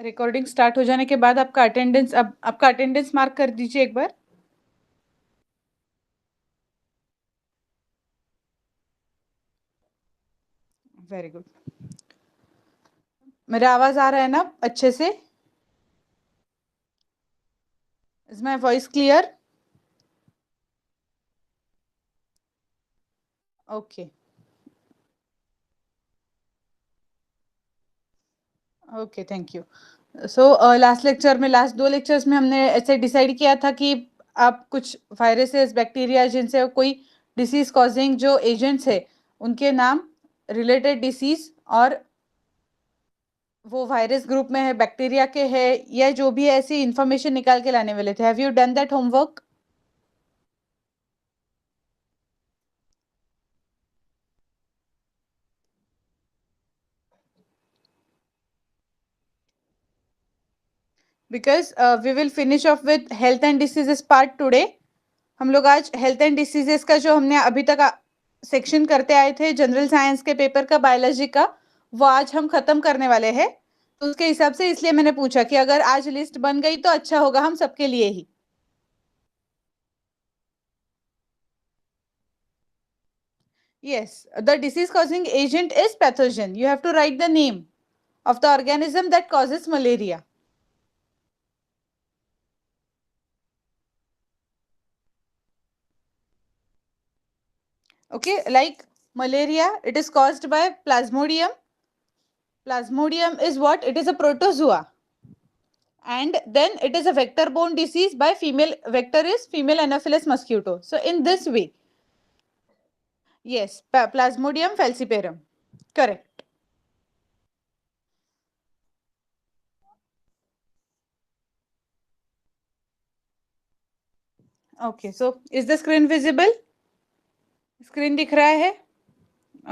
Recording start हो जाने के बाद आपका अटेंडेंस मार्क कर दीजिए एक बार। Very good. मेरा आवाज आ रहा है ना अच्छे से? Is my voice clear? Okay okay, thank you. So last lecture में, लास्ट 2 लेक्चर्स में हमने ऐसे डिसाइड किया था कि आप कुछ वायरसेस, बैक्टीरिया जिनसे कोई डिसीज कॉजिंग जो एजेंट्स है उनके नाम, रिलेटेड डिसीज, और वो वायरस ग्रुप में है, बैक्टीरिया के है, या जो भी ऐसी इंफॉर्मेशन निकाल के लाने वाले थे। Have you done that homework? Because we will finish off with health and diseases part today. हम लोग आज हेल्थ एंड डिसीजेस का जो हमने अभी तक सेक्शन करते आए थे जनरल साइंस के पेपर का, बायोलॉजी का, वो आज हम खत्म करने वाले हैं। तो उसके हिसाब से इसलिए मैंने पूछा कि अगर आज लिस्ट बन गई तो अच्छा होगा हम सबके लिए ही। Yes, the disease causing agent is pathogen. You have to write the name of the organism that causes malaria. Okay, like malaria, it is caused by Plasmodium. Plasmodium is what? It is a protozoa. And then it is a vector-borne disease by female, vector is female Anopheles mosquito. So in this way, yes, Plasmodium falciparum. Correct. Okay, so is the screen visible? Screen दिख रहा है?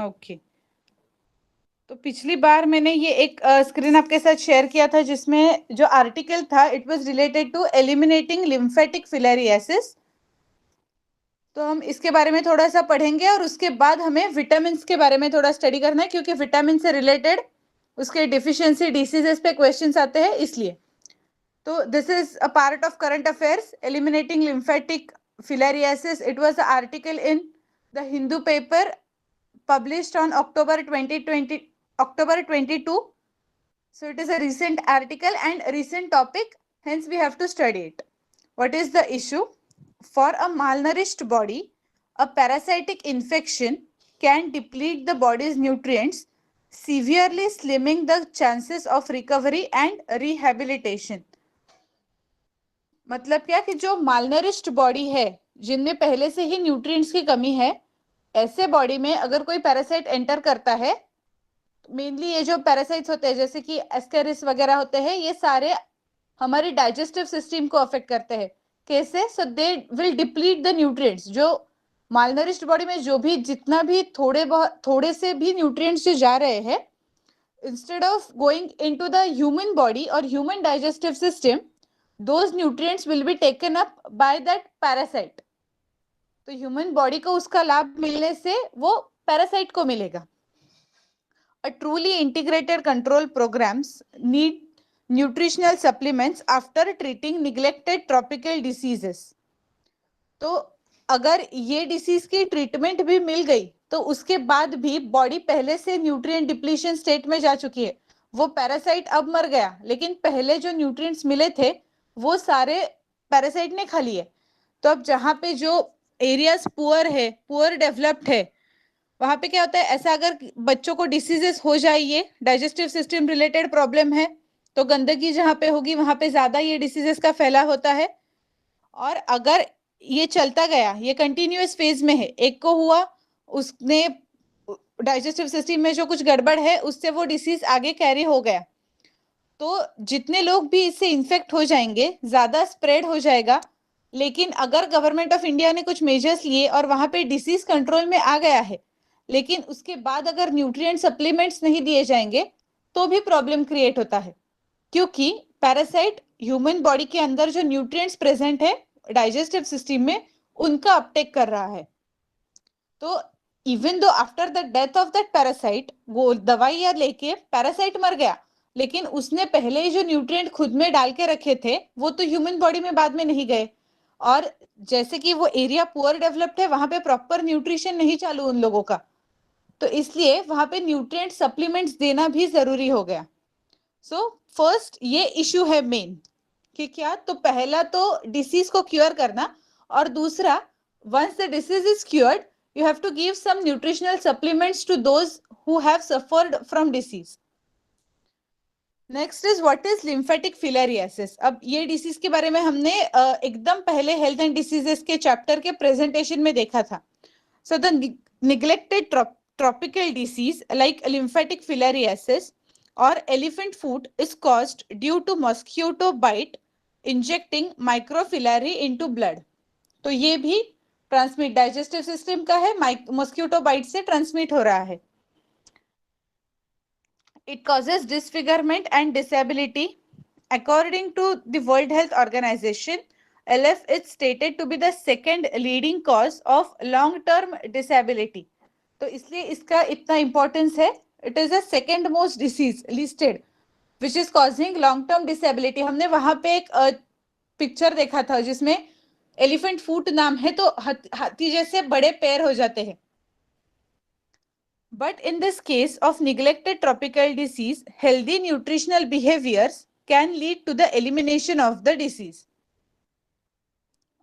Okay. तो पिछली बार मैंने ये एक screen आपके साथ शेयर किया था जिसमें जो आर्टिकल था it was related to eliminating lymphatic filariasis. तो हम इसके बारे में थोड़ा सा पढ़ेंगे और उसके बाद हमें विटामिन के बारे में थोड़ा स्टडी करना है, क्योंकि विटामिन से रिलेटेड उसके डिफिशियंसी डिसीजेस पे क्वेश्चंस आते हैं इसलिए। तो this is a part of current affairs, eliminating lymphatic filariasis. It was a article in the Hindu paper published on October 22. So it is a recent article and a recent topic, hence we have to study it. What is the issue? For a malnourished body, a parasitic infection can deplete the body's nutrients, severely slimming the chances of recovery and rehabilitation. मतलब क्या कि जो malnourished body है, जिनमें पहले से ही nutrients की कमी है, ऐसे बॉडी में अगर कोई पैरासाइट एंटर करता है, मेनली ये जो पैरासाइट्स होते हैं जैसे कि एस्केरिस वगैरह होते हैं, ये सारे हमारे डाइजेस्टिव सिस्टम को अफेक्ट करते हैं। कैसे? So they will deplete the nutrients. जो मालनरिश्ड बॉडी में जो भी जितना भी थोड़े से भी न्यूट्रिएंट्स जो जा रहे हैं, instead of going into the human body or human digestive system, those nutrients will be taken up by that parasite. तो ह्यूमन बॉडी को उसका लाभ मिलने से वो पैरासाइट को मिलेगा। A truly integrated control programs need nutritional supplements after treating neglected tropical diseases. तो अगर ये डिसीज की ट्रीटमेंट भी मिल गई तो उसके बाद भी बॉडी पहले से न्यूट्रिएंट डिप्लीशन स्टेट में जा चुकी है, वो पैरासाइट अब मर गया, लेकिन पहले जो न्यूट्रिएंट्स मिले थे वो सारे पैरासाइट ने खा लिए। तो अब जहाँ पे जो एरियाज पुअर है, पुअर डेवलप्ड है, वहां पे क्या होता है, ऐसा अगर बच्चों को डिसीजेस हो जाए, डाइजेस्टिव सिस्टम रिलेटेड प्रॉब्लम है, तो गंदगी जहाँ पे होगी वहां पे ज्यादा ये डिसीजेस का फैला होता है। और अगर ये चलता गया, ये कंटिन्यूअस फेज में है, एक को हुआ, उसने डाइजेस्टिव सिस्टम में जो कुछ गड़बड़ है उससे वो डिसीज आगे कैरी हो गया, तो जितने लोग भी इससे इन्फेक्ट हो जाएंगे, ज्यादा स्प्रेड हो जाएगा। लेकिन अगर गवर्नमेंट ऑफ इंडिया ने कुछ मेजर्स लिए और वहां पे डिसीज कंट्रोल में आ गया है, लेकिन उसके बाद अगर न्यूट्रिएंट सप्लीमेंट्स नहीं दिए जाएंगे तो भी प्रॉब्लम क्रिएट होता है, क्योंकि पैरासाइट ह्यूमन बॉडी के अंदर जो न्यूट्रिएंट्स प्रेजेंट है डाइजेस्टिव सिस्टम में, उनका अपटेक कर रहा है। तो even though after the death of that parasite, वो दवाइयां लेके पैरासाइट मर गया, लेकिन उसने पहले ही जो न्यूट्रिएंट खुद में डाल के रखे थे वो तो ह्यूमन बॉडी में बाद में नहीं गए, और जैसे कि वो एरिया पुअर डेवलप्ड है, वहां पे प्रॉपर न्यूट्रिशन नहीं चालू उन लोगों का, तो इसलिए वहां पे न्यूट्रिएंट सप्लीमेंट्स देना भी जरूरी हो गया। सो फर्स्ट ये इश्यू है मेन कि क्या, तो पहला तो डिसीज को क्योर करना, और दूसरा once the disease is cured you have to give some nutritional supplements to those who have suffered from disease. Next is what is lymphatic filariasis. अब ये डिसीज के बारे में हमने एकदम पहले हेल्थ एंड डिसीजेस के चैप्टर के प्रेजेंटेशन में देखा था। So the neglected tropical disease like lymphatic filariasis or elephant foot is caused due to mosquito bite injecting microfilari into blood. तो ये भी ट्रांसमिट डाइजेस्टिव सिस्टम का है, मॉस्किटो बाइट से ट्रांसमिट हो रहा है। It causes disfigurement and disability. According to the World Health Organization, LF is stated to be the second leading cause of long-term disability. तो इसलिए इसका इतना इम्पोर्टेंस है। It is the second most disease listed which is causing long-term disability. हमने वहां पे एक picture देखा था जिसमें एलिफेंट फूट नाम है, तो हाथी जैसे बड़े पैर हो जाते हैं। But in this case of neglected tropical disease, healthy nutritional behaviors can lead to the elimination of the disease.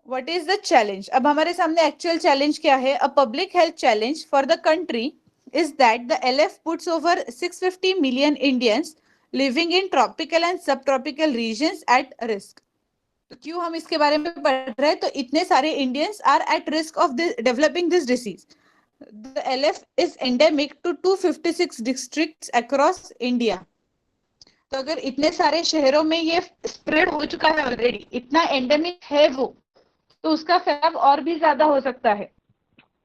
What is the challenge? अब हमारे सामने actual challenge क्या है? A public health challenge for the country is that the LF puts over 650 million Indians living in tropical and subtropical regions at risk. तो क्यों हम इसके बारे में पढ़ रहे हैं? तो इतने सारे Indians are at risk of developing this disease. The LF is endemic to 256 districts across India. तो अगर इतने सारे शहरों में ये स्प्रेड हो चुका है ऑलरेडी, इतना एंडेमिक है वो, तो उसका फैलाव और भी ज्यादा हो सकता है।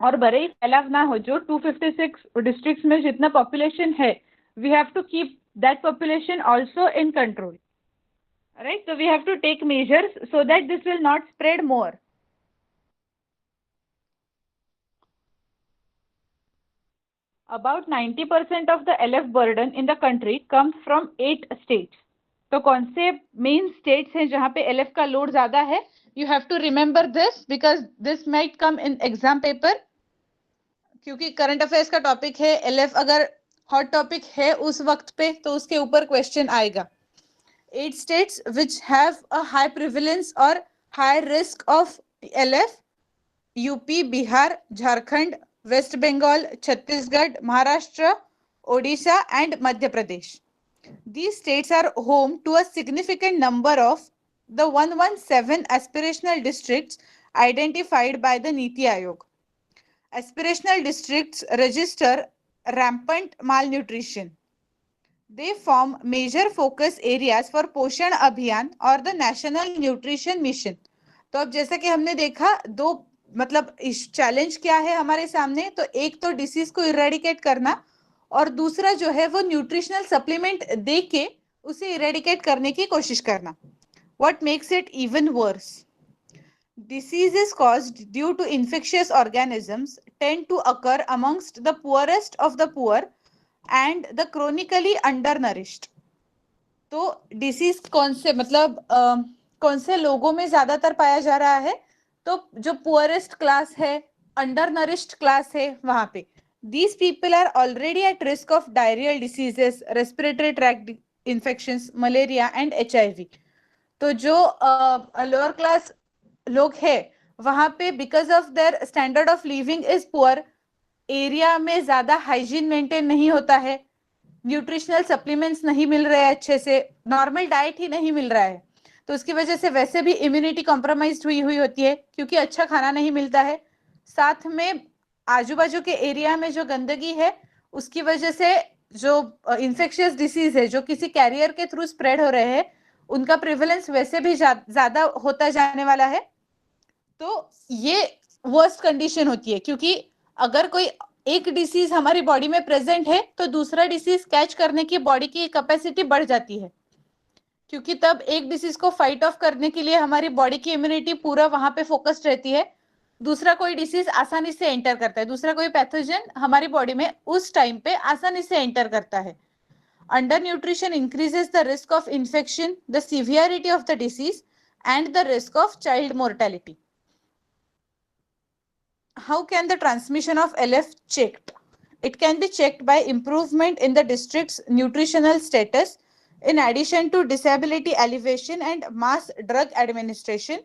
और भले ही फैलाव ना हो, जो 256 डिस्ट्रिक्ट्स में जितना पॉपुलेशन है, we have to keep that population also in control, right? So we have to take measures so that this will not spread more. About 90% of the LF burden in the country comes from 8 states. तो कौन से main states हैं जहां पे LF का load ज्यादा है? You have to remember this because this might come in exam paper. क्योंकि करंट अफेयर्स का टॉपिक है, LF अगर हॉट टॉपिक है उस वक्त पे तो उसके ऊपर क्वेश्चन आएगा। 8 states which have a high prevalence or high risk of LF: UP, Bihar, Jharkhand, West Bengal, Chhattisgarh, Maharashtra, Odisha and Madhya Pradesh. These states are home to a significant number of the 117 aspirational districts identified by the Niti Aayog. Aspirational districts register rampant malnutrition. They form major focus areas for Poshan Abhiyan or the National Nutrition Mission. तो अब जैसा कि हमने देखा, दो मतलब challenge क्या है हमारे सामने, तो एक तो डिसीज को इरेडिकेट करना, और दूसरा जो है वो न्यूट्रिशनल सप्लीमेंट दे के उसे इरेडिकेट करने की कोशिश करना। What makes it even worse? Disease is caused due to infectious organisms tend to occur amongst the poorest of the poor and the chronically undernourished. तो डिसीज कौन से मतलब कौन से लोगों में ज्यादातर पाया जा रहा है? तो जो पुअरेस्ट क्लास है, अंडर नरिश्ड क्लास है, वहां पे these people are already at risk of diarrhoeal diseases, respiratory tract infections, malaria and HIV। तो जो लोअर क्लास लोग हैं वहां पे because of their standard of living is poor, area में ज्यादा हाइजीन मेंटेन नहीं होता है, न्यूट्रिशनल सप्लीमेंट्स नहीं मिल रहे हैं अच्छे से, नॉर्मल डाइट ही नहीं मिल रहा है, तो उसकी वजह से वैसे भी इम्यूनिटी कॉम्प्रोमाइज हुई होती है क्योंकि अच्छा खाना नहीं मिलता है। साथ में आजू बाजू के एरिया में जो गंदगी है उसकी वजह से जो इन्फेक्शियस डिसीज है जो किसी कैरियर के थ्रू स्प्रेड हो रहे हैं, उनका प्रिवेलेंस वैसे भी ज्यादा होता जाने वाला है। तो ये वर्स्ट कंडीशन होती है क्योंकि अगर कोई एक डिसीज हमारी बॉडी में प्रेजेंट है तो दूसरा डिसीज कैच करने की बॉडी की कैपेसिटी बढ़ जाती है, क्योंकि तब एक डिसीज को फाइट ऑफ करने के लिए हमारी बॉडी की इम्यूनिटी पूरा वहां पे फोकस्ड रहती है। दूसरा कोई डिसीज आसानी से एंटर करता है, दूसरा कोई पैथोजन हमारी बॉडी में उस टाइम पे आसानी से एंटर करता है। Undernutrition increases the risk of infection, the severity of the disease, and the risk of child mortality. How can the transmission of LF checked? It can be checked by improvement in the district's nutritional status, in addition to disability alleviation and mass drug administration.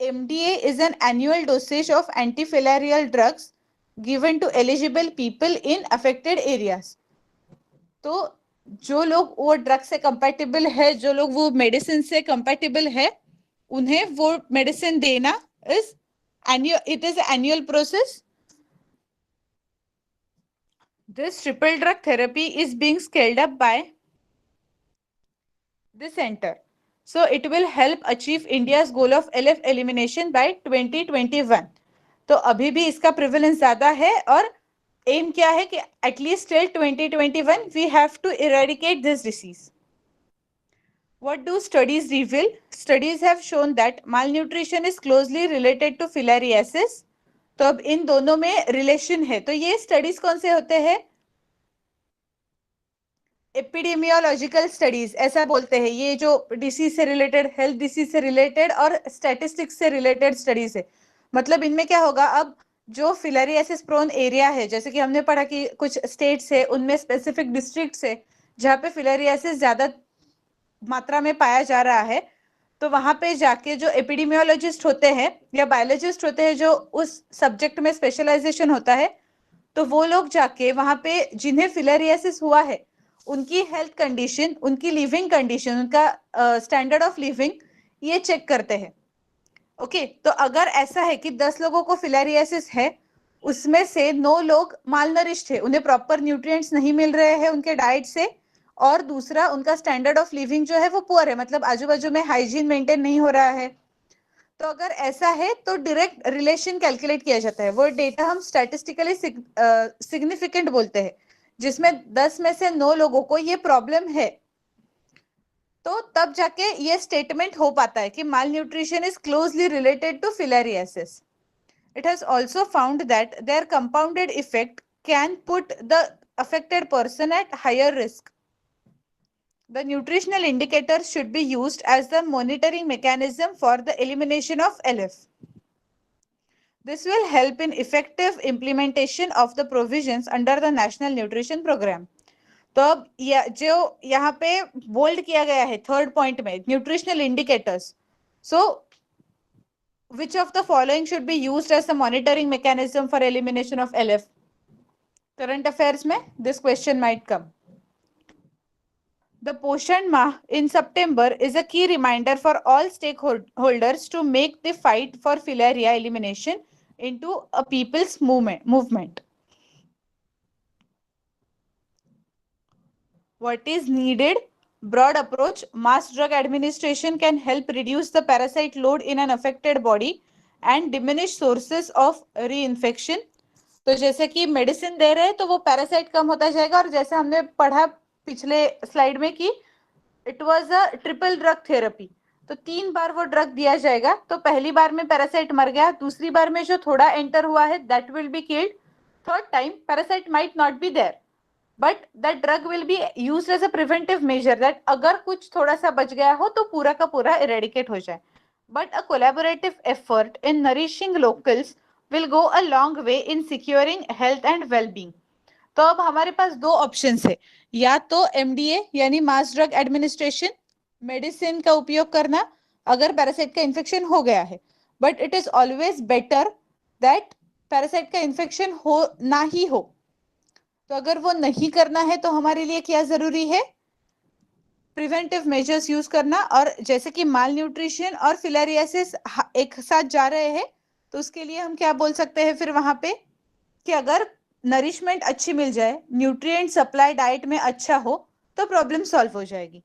MDA is an annual dosage of antifilarial drugs given to eligible people in affected areas. तो जो लोग वो drug से compatible है, जो लोग वो medicine से कंपैटिबल है, उन्हें वो मेडिसिन देना is annual. It is an annual process. This triple drug therapy is being scaled up by the center. So it will help achieve India's goal of LF elimination by 2021. तो अभी भी इसका prevalence ज्यादा है और M क्या है कि at least till 2021 we have to eradicate this disease. What do studies reveal? Studies have shown that malnutrition is closely related to filariasis. तो अब इन दोनों में रिलेशन है. तो ये स्टडीज कौन से होते हैं? एपिडेमियोलॉजिकल स्टडीज ऐसा बोलते हैं. ये जो डिसीज से रिलेटेड, हेल्थ डिसीज से रिलेटेड और स्टैटिस्टिक्स से रिलेटेड स्टडीज है. मतलब इनमें क्या होगा, अब जो फिलारियासिस प्रोन एरिया है, जैसे कि हमने पढ़ा कि कुछ स्टेट्स है, उनमें स्पेसिफिक डिस्ट्रिक्ट्स है जहाँ पे फिलारियासिस ज्यादा मात्रा में पाया जा रहा है, तो वहां पे जाके जो एपिडेमियोलॉजिस्ट होते हैं या बायोलॉजिस्ट होते हैं जो उस सब्जेक्ट में स्पेशलाइजेशन होता है, तो वो लोग जाके वहां पे जिन्हें फिलारियासिस हुआ है उनकी हेल्थ कंडीशन, उनकी लिविंग कंडीशन, उनका स्टैंडर्ड ऑफ लिविंग ये चेक करते हैं. ओके, तो अगर ऐसा है कि 10 लोगों को फिलारियासिस है, उसमें से 9 लोग मालनरिश्ड है, उन्हें प्रॉपर न्यूट्रिएंट्स नहीं मिल रहे हैं उनके डाइट से, और दूसरा उनका स्टैंडर्ड ऑफ लिविंग जो है वो पुअर है, मतलब आजू बाजू में हाइजीन मेंटेन नहीं हो रहा है. तो अगर ऐसा है तो डायरेक्ट रिलेशन कैलकुलेट किया जाता है. वो डेटा हम स्टैटिस्टिकली सिग्निफिकेंट बोलते हैं, जिसमें 10 में से 9 लोगों को ये प्रॉब्लम है. तो तब जाके ये स्टेटमेंट हो पाता है कि malnutrition is closely related to filariasis. It has also found that their compounded effect can put the affected person at higher risk. The nutritional indicators should be used as the monitoring mechanism for the elimination of LF. This will help in effective implementation of the provisions under the National Nutrition Program. तो अब जो यहाँ पे bold किया गया है third point में, nutritional indicators. So which of the following should be used as the monitoring mechanism for elimination of LF? Current affairs में this question might come. The Poshan Mah in September is a key reminder for all stakeholders to make the fight for filaria elimination into a people's movement. What is needed? Broad approach. Mass drug administration can help reduce the parasite load in an affected body and diminish sources of reinfection. तो जैसे कि medicine दे रहे हैं तो वो parasite कम होता जाएगा, और जैसे हमने पढ़ा पिछले स्लाइड में कि it was a triple drug therapy, तो 3 बार वो ड्रग दिया जाएगा. तो पहली बार में पैरासाइट मर गया, दूसरी बार में जो थोड़ा एंटर हुआ है that will be killed, third time parasite might not be there, but that drug will be used as a preventive measure, that अगर कुछ थोड़ा सा बच गया हो तो पूरा का पूरा इरेडिकेट हो जाए. But a collaborative effort in nourishing locals will go a long way in securing health and well-being. तो अब हमारे पास 2 ऑप्शंस है, या तो MDA यानी मास ड्रग एडमिनिस्ट्रेशन, मेडिसिन का उपयोग करना अगर पैरासाइट का इन्फेक्शन हो गया है, but it is always better that parasite का इन्फेक्शन हो ना ही हो. तो अगर वो नहीं करना है तो हमारे लिए क्या जरूरी है? प्रिवेंटिव मेजर्स यूज करना. और जैसे कि माल न्यूट्रिशन और फिलारियासिस एक साथ जा रहे हैं, तो उसके लिए हम क्या बोल सकते हैं फिर वहां पे कि अगर नरिशमेंट अच्छी मिल जाए, न्यूट्रिएंट सप्लाई डाइट में अच्छा हो, तो प्रॉब्लम सॉल्व हो जाएगी.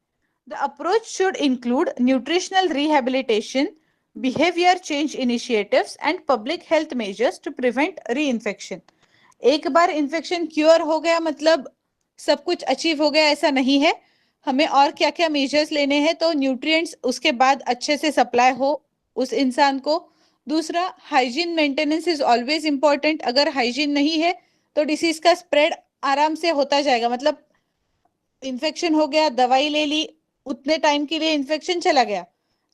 The approach should include nutritional rehabilitation, behaviour change initiatives and public health measures to prevent reinfection. एक बार इन्फेक्शन क्योर हो गया मतलब सब कुछ अचीव हो गया, ऐसा नहीं है. हमें और क्या क्या मेजर्स लेने हैं, तो न्यूट्रिएंट्स उसके बाद अच्छे से सप्लाई हो उस इंसान को. दूसरा, hygiene maintenance is always important. अगर हाइजीन नहीं है तो डिसीज का स्प्रेड आराम से होता जाएगा, मतलब इन्फेक्शन हो गया, दवाई ले ली, उतने टाइम के लिए इन्फेक्शन चला गया,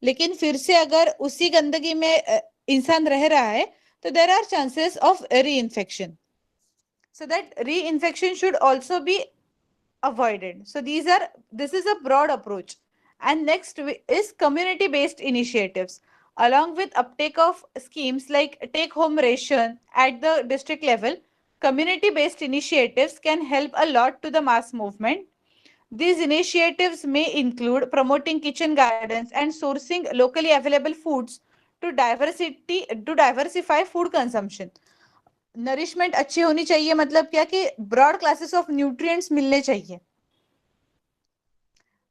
लेकिन फिर से अगर उसी गंदगी में इंसान रह रहा है तो there are chances of reinfection. So that reinfection should also be avoided. So this is a broad approach. And next is community based initiatives. Along with uptake of schemes like take home ration at the district level, community based initiatives can help a lot to the mass movement. These initiatives may include promoting kitchen gardens and sourcing locally available foods to diversify food consumption. Nourishment अच्छी होनी चाहिए, मतलब क्या कि broad classes of nutrients मिलने चाहिए.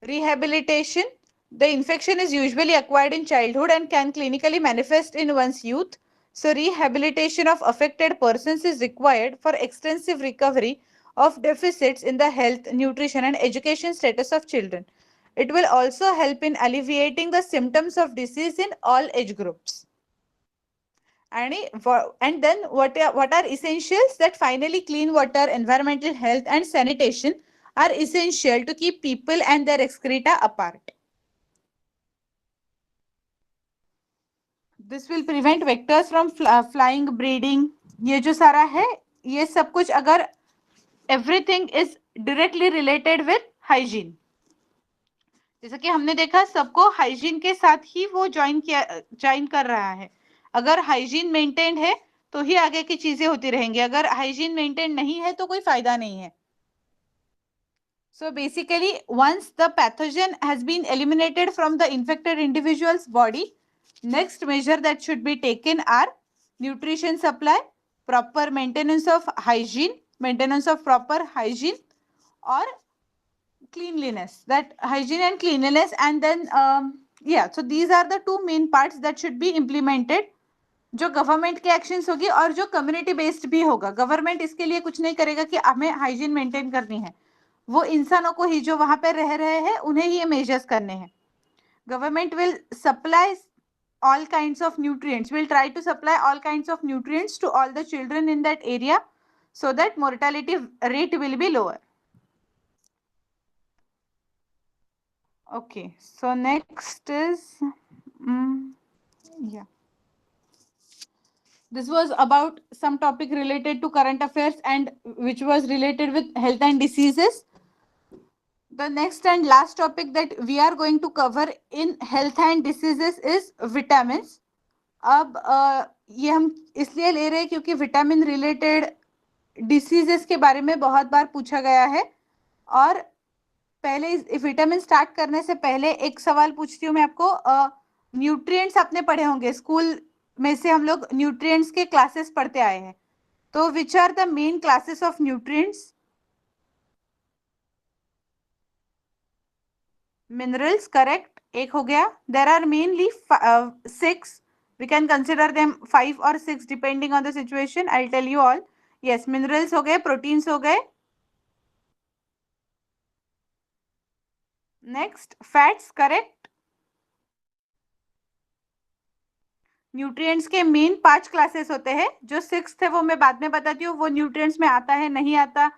Rehabilitation. The infection is usually acquired in childhood and can clinically manifest in one's youth. So rehabilitation of affected persons is required for extensive recovery of deficits in the health, nutrition and education status of children. It will also help in alleviating the symptoms of disease in all age groups. And then what are essentials? That finally clean water, environmental health and sanitation are essential to keep people and their excreta apart. This will prevent vectors from flying, breeding. ये जो सारा है, ये सब कुछ अगर everything is directly related with hygiene. जैसा कि हमने देखा सबको हाइजीन के साथ ही वो ज्वाइन कर रहा है. अगर हाइजीन मेंटेन है तो ही आगे की चीजें होती रहेंगी, अगर हाइजीन मेंटेन नहीं है तो कोई फायदा नहीं है. So basically, once the pathogen has been eliminated from the infected individual's body, next measure that should be taken are nutrition supply, proper maintenance of hygiene, or cleanliness, that hygiene and cleanliness. And then so these are the two main parts that should be implemented. जो government के actions होगी और जो community based भी होगा. Government इसके लिए कुछ नहीं करेगा कि हमें हाइजीन मेंटेन करनी है, वो इंसानों को ही जो वहां पे रह रहे हैं उन्हें ही ये मेजर्स करने हैं. Government will supply all kinds of nutrients, will try to supply all kinds of nutrients to all the children in that area so that mortality rate will be lower. Okay, so next is this was about some topic related to current affairs and which was related with health and diseases. The next and last topic that we are going to cover in health and diseases is vitamins. अब ये हम इसलिए ले रहे हैं क्योंकि vitamin related diseases के बारे में बहुत बार पूछा गया है. और पहले विटामिन स्टार्ट करने से पहले एक सवाल पूछती हूँ मैं आपको. न्यूट्रिएंट्स आपने पढ़े होंगे स्कूल में से, हम लोग न्यूट्रिएंट्स के क्लासेस पढ़ते आए हैं. तो which are the main classes of nutrients? Minerals, correct, एक हो गया. There are mainly 6. We can consider them 5 or 6 depending on the situation. I'll tell you all. Yes, minerals हो गए, proteins हो गए. Next, fats, correct. न्यूट्रिएंट्स के main 5 classes होते हैं. जो 6th है वो मैं बाद में बताती हूँ, वो न्यूट्रिएंट्स में आता है नहीं आता.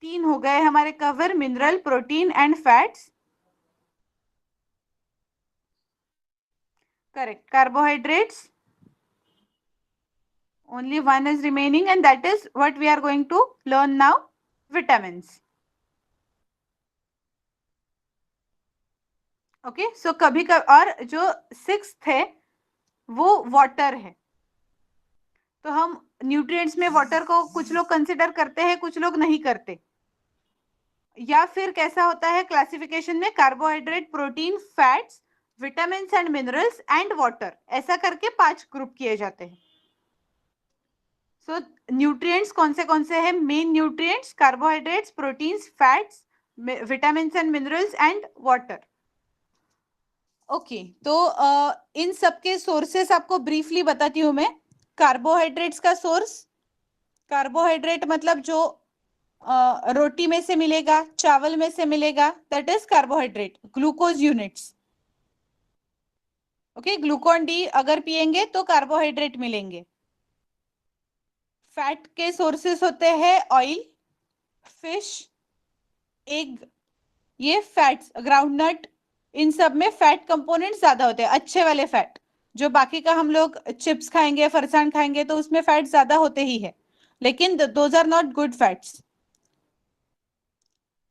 3 हो गए हमारे cover, mineral, protein and fats. Correct. Carbohydrates. Only one is remaining and that is what we are going to learn now. Vitamins. Okay. So कभी और जो 6th है वो वाटर है. तो हम न्यूट्रिएंट्स में वाटर को कुछ लोग कंसिडर करते हैं, कुछ लोग नहीं करते. या फिर कैसा होता है क्लासिफिकेशन में? Carbohydrate, protein, fats, vitamins and minerals and water, ऐसा करके 5 ग्रुप किए जाते हैं. सो न्यूट्रिएंट्स कौन से हैं? Main nutrients carbohydrates, proteins, fats, vitamins and minerals and water. Okay, तो इन सबके सोर्सेस आपको ब्रीफली बताती हूं मैं. कार्बोहाइड्रेट्स का सोर्स, कार्बोहाइड्रेट मतलब जो रोटी में से मिलेगा, चावल में से मिलेगा, that is carbohydrate. Glucose units. Okay, glucon D अगर पिएंगे तो कार्बोहाइड्रेट मिलेंगे. फैट के सोर्सेस होते हैं ऑयल, फिश, एग, ये फैट्स, ग्राउंडनट, इन सब में फैट कंपोनेंट ज्यादा होते हैं, अच्छे वाले फैट। जो बाकी का हम लोग चिप्स खाएंगे, फरसान खाएंगे तो उसमें फैट ज्यादा होते ही है, लेकिन those are not good fats.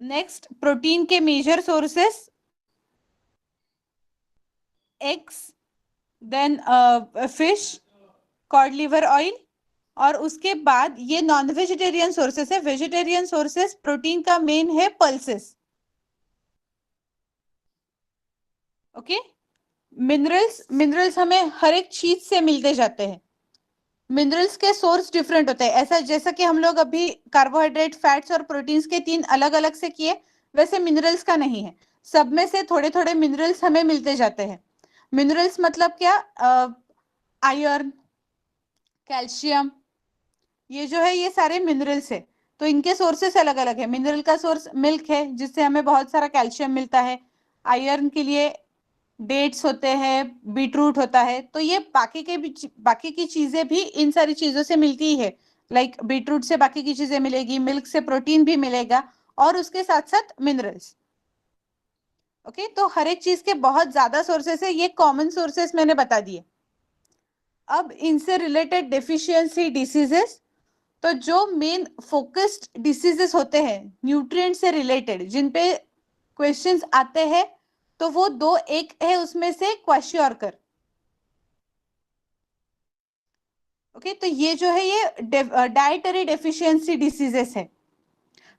Next, protein के major sources eggs, then fish, cod liver oil, और उसके बाद ये नॉन वेजिटेरियन सोर्सेस है। वेजिटेरियन सोर्सेस प्रोटीन का मेन है पल्सेस। ओके, मिनरल्स, मिनरल्स हमें हर एक चीज से मिलते जाते हैं। मिनरल्स के सोर्स डिफरेंट होते हैं, ऐसा जैसा कि हम लोग अभी कार्बोहाइड्रेट, फैट्स और प्रोटीन्स के तीन अलग अलग से किए, वैसे मिनरल्स का नहीं है। सब में से थोड़े थोड़े मिनरल्स हमें मिलते जाते हैं। मिनरल्स मतलब क्या? आयरन, कैल्शियम, ये जो है ये सारे मिनरल्स है। तो इनके सोर्सेस अलग अलग है। मिनरल का सोर्स मिल्क है, जिससे हमें बहुत सारा कैल्शियम मिलता है। आयरन के लिए डेट्स होते हैं, बीटरूट होता है। तो ये बाकी के भी, बाकी की चीजें भी इन सारी चीजों से मिलती ही है। लाइक बीटरूट से बाकी की चीजें मिलेगी, मिल्क से प्रोटीन भी मिलेगा, और उसके साथ साथ मिनरल्स। ओके, तो हर एक चीज के बहुत ज्यादा सोर्सेस है, ये कॉमन सोर्सेस मैंने बता दिए। अब इनसे रिलेटेड डेफिशिएंसी डिसीजेस, तो जो मेन फोकस्ड डिसीजेस होते हैं न्यूट्रिएंट से रिलेटेड, जिन पे क्वेश्चंस आते हैं, तो वो दो, एक है उसमें से क्वाशियोरकर। ओके, तो ये जो है ये डाइटरी डेफिशिएंसी डिसीजेस है।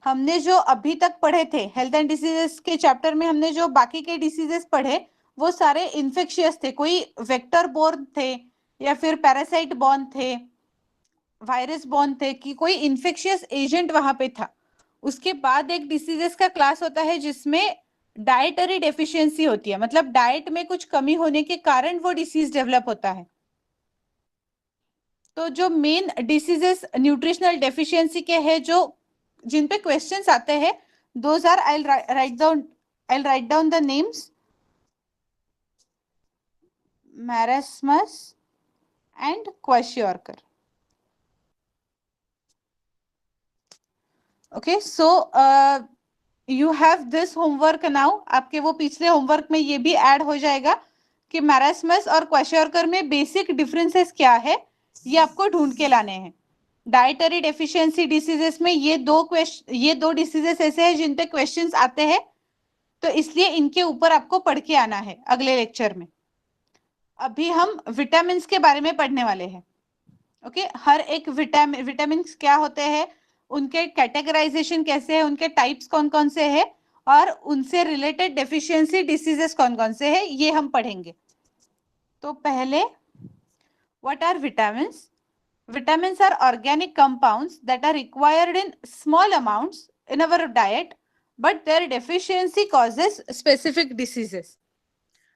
हमने जो अभी तक पढ़े थे हेल्थ एंड डिसीजेस के चैप्टर में, हमने जो बाकी के डिसीजेस पढ़े वो सारे इन्फेक्शियस थे, कोई वेक्टर बोर्न थे या फिर पैरासाइट बोर्न थे, वायरस बोर्न थे, कि कोई इन्फेक्शियस एजेंट वहां पे था। उसके बाद एक डिसीजेस का क्लास होता है जिसमें डाइटरी डेफिशिएंसी होती है, मतलब डाइट में कुछ कमी होने के कारण वो डिसीज डेवलप होता है। तो जो मेन डिसीजेस न्यूट्रिशनल डेफिशिएंसी के हैं, जो जिन पे क्वेश्चंस आते हैं, those are, I write down the names: marasmus and kwashiorkor. Okay, so you have this homework now. आपके वो पिछले होमवर्क में ये भी ऐड हो जाएगा कि मैरास्मस और क्वाशियोरकर में बेसिक डिफरेंसेस क्या है, ये आपको ढूंढ के लाने हैं। डाइटरी डेफिशिएंसी डिसीजेस में ये दो डिसीजेस ऐसे हैं जिन पे क्वेश्चंस आते हैं, तो इसलिए इनके ऊपर आपको पढ़ के आना है अगले लेक्चर में। अभी हम विटामिन के बारे में पढ़ने वाले हैं। ओके, हर एक विटामिन क्या होते हैं, उनके कैटेगराइजेशन कैसे है, उनके टाइप्स कौन कौन से हैं, और उनसे रिलेटेड डेफिशिएंसी डिसीजेस कौन कौन से हैं, ये हम पढ़ेंगे। तो पहले, what are vitamins? Vitamins are organic compounds that are required in small amounts in our diet, but their deficiency causes specific diseases.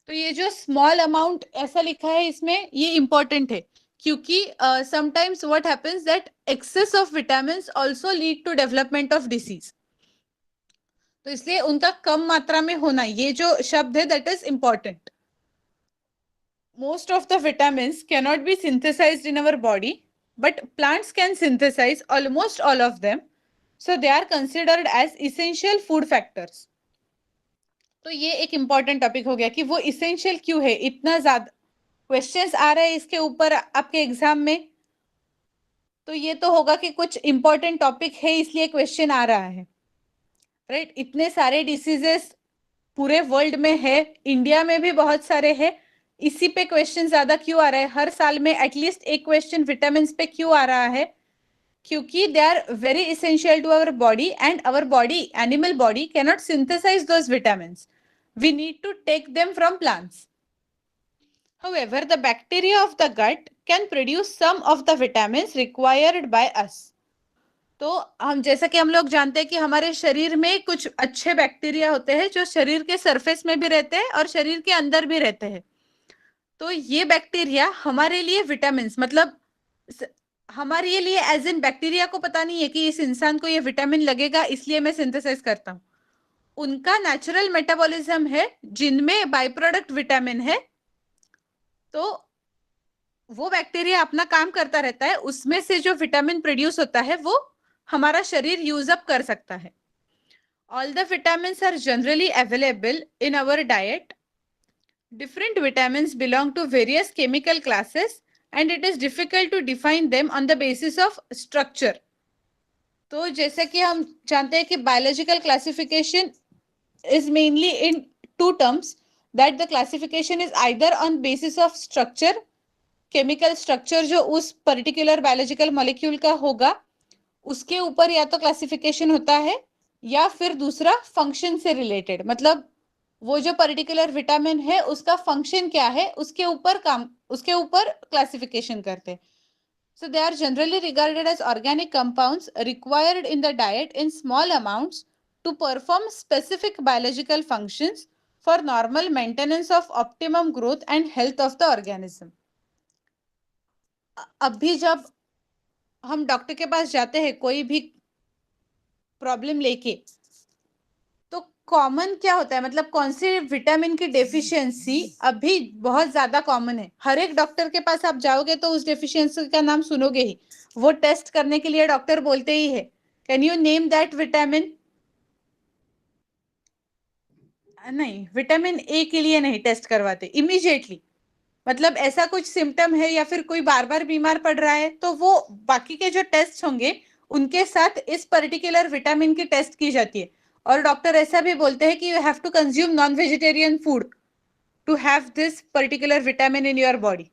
तो ये जो स्मॉल अमाउंट ऐसा लिखा है इसमें, ये इंपॉर्टेंट है, क्योंकि sometimes what happens that excess of vitamins also lead to development of disease. तो इसलिए उनका कम मात्रा में होना, ये जो शब्द है, that is important. Most of the vitamins cannot be synthesized in our body, but plants can synthesize almost all of them, so they are considered as essential food factors. तो ये एक इंपॉर्टेंट टॉपिक हो गया कि वो essential क्यों है। इतना ज्यादा क्वेश्चंस आ रहे हैं इसके ऊपर आपके एग्जाम में, तो ये तो होगा कि कुछ इंपॉर्टेंट टॉपिक है इसलिए क्वेश्चन आ रहा है, राइट? इतने सारे डिसीजेस पूरे वर्ल्ड में है, इंडिया में भी बहुत सारे हैं, इसी पे क्वेश्चन ज्यादा क्यों आ रहा है? हर साल में एटलीस्ट एक क्वेश्चन विटामिन पे क्यों आ रहा है? क्योंकि they are very essential to our body, and our body, animal body, cannot synthesise those vitamins. We need to take them from plants. However, the bacteria of the gut can produce some of the vitamins required by us. तो हम, जैसा कि हम लोग जानते हैं कि हमारे शरीर में कुछ अच्छे बैक्टीरिया होते हैं जो शरीर के सरफेस में भी रहते हैं और शरीर के अंदर भी रहते हैं। तो ये बैक्टीरिया हमारे लिए विटामिन, मतलब हमारे लिए एज इन बैक्टीरिया को पता नहीं है कि इस इंसान को ये विटामिन लगेगा इसलिए मैं सिंथेसाइज करता हूँ। उनका नेचुरल मेटाबॉलिज्म है जिनमें बाय प्रोडक्ट विटामिन है। तो वो बैक्टीरिया अपना काम करता रहता है, उसमें से जो विटामिन प्रोड्यूस होता है वो हमारा शरीर यूज अप कर सकता है. All the vitamins are generally available in our diet. Different vitamins belong to various chemical classes and it is difficult to define them on the basis of structure. तो जैसे कि हम जानते हैं कि biological classification is mainly in two terms, that the classification is either on basis of structure, chemical structure जो उस particular biological molecule का होगा उसके ऊपर या तो क्लासिफिकेशन होता है, या फिर दूसरा फंक्शन से रिलेटेड, मतलब वो जो पर्टिकुलर विटामिन है उसका फंक्शन क्या है उसके ऊपर क्लासिफिकेशन करते हैं. So they are generally regarded as organic compounds required in the diet in small amounts to perform specific biological functions for normal maintenance of optimum growth and health of the organism. अभी जब हम doctor के पास जाते हैं कोई भी problem लेके, तो कॉमन क्या होता है, मतलब कौन सी विटामिन की डेफिशिएंसी अभी बहुत ज्यादा कॉमन है. हर एक डॉक्टर के पास आप जाओगे तो उस डेफिशिएंसी का नाम सुनोगे ही. वो टेस्ट करने के लिए डॉक्टर बोलते ही है, can you name that vitamin. नहीं, विटामिन ए के लिए नहीं टेस्ट करवाते इमीडिएटली. मतलब ऐसा कुछ सिम्टम है या फिर कोई बार बार बीमार पड़ रहा है तो वो बाकी के जो टेस्ट होंगे उनके साथ इस पर्टिकुलर विटामिन की टेस्ट की जाती है. और डॉक्टर ऐसा भी बोलते हैं कि you have to consume non vegetarian food to have this particular vitamin in your body.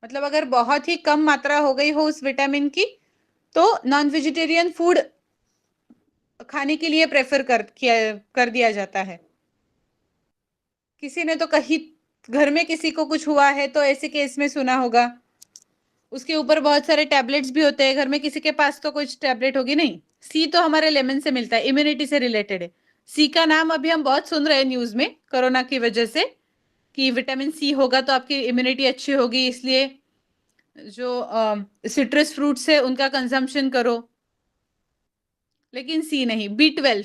मतलब अगर बहुत ही कम मात्रा हो गई हो उस विटामिन की तो नॉन वेजिटेरियन फूड खाने के लिए प्रेफर कर दिया जाता है. किसी ने तो कहीं घर में किसी को कुछ हुआ है तो ऐसे केस में सुना होगा, उसके ऊपर बहुत सारे टैबलेट्स भी होते हैं. घर में किसी के पास तो कुछ टैबलेट होगी नहीं. सी तो हमारे लेमन से मिलता है, इम्यूनिटी से रिलेटेड है. सी का नाम अभी हम बहुत सुन रहे हैं न्यूज में कोरोना की वजह से कि विटामिन सी होगा तो आपकी इम्यूनिटी अच्छी होगी, इसलिए जो सिट्रस फ्रूट्स है उनका कंजम्पशन करो. लेकिन सी नहीं, B12.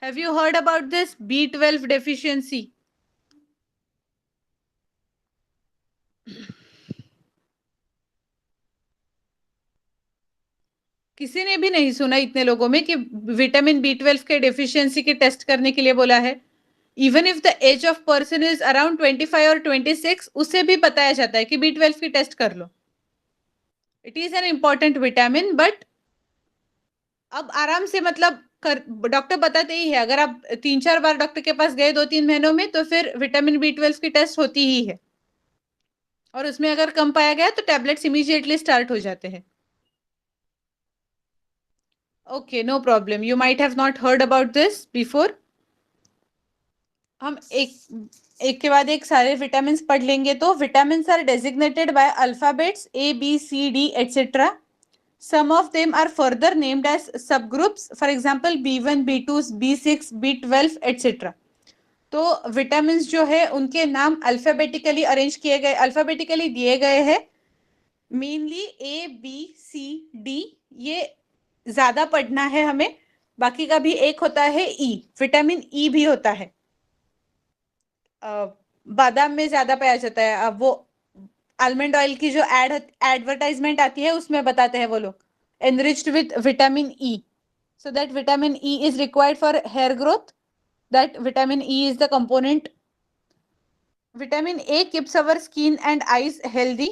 Have you heard about this B12 deficiency? किसी ने भी नहीं सुना इतने लोगों में कि विटामिन B12 के डेफिशिएंसी की टेस्ट करने के लिए बोला है. Even if the age of person is around 25 और 26, उसे भी बताया जाता है कि B12 की टेस्ट कर लो. It is an important vitamin, but अब आराम से मतलब डॉक्टर बताते ही है, अगर आप 3-4 बार डॉक्टर के पास गए 2-3 महीनों में तो फिर विटामिन B12 की टेस्ट होती ही है. और उसमें अगर कम पाया गया तो टैबलेट्स इमीडिएटली स्टार्ट हो जाते हैं. Okay, no problem, you might have not heard about this before. हम एक के बाद एक सारे विटामिन पढ़ लेंगे. तो vitamin are designated by alphabets A B C D etc. Some of them are further named as subgroups, for example B1, B2, B6, B12 etc. तो विटामिन जो है उनके नाम अल्फाबेटिकली अरेंज किए गए, अल्फाबेटिकली दिए गए हैं. Mainly A B C D ये ज्यादा पढ़ना है हमें. बाकी का भी एक होता है E, विटामिन E भी होता है. बादाम में ज्यादा पाया जाता है. अब वो आलमंड ऑयल की जो एडवर्टाइजमेंट आती है उसमें बताते हैं वो लोग enriched with vitamin E, so that vitamin E is required for hair growth. That vitamin E is the component. Vitamin A keeps our skin and eyes healthy.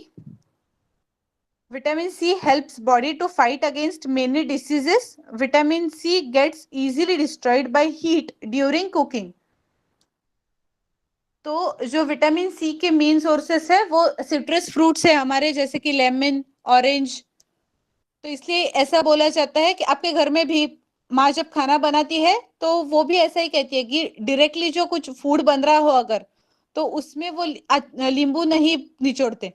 Vitamin C helps body to fight against many diseases. Vitamin C gets easily destroyed by heat during cooking. तो जो vitamin C के main sources है वो citrus fruits है हमारे, जैसे कि lemon, orange. तो इसलिए ऐसा बोला जाता है कि आपके घर में भी माँ जब खाना बनाती है तो वो भी ऐसा ही कहती है कि डायरेक्टली जो कुछ फूड बन रहा हो अगर, तो उसमें वो नींबू नहीं निचोड़ते.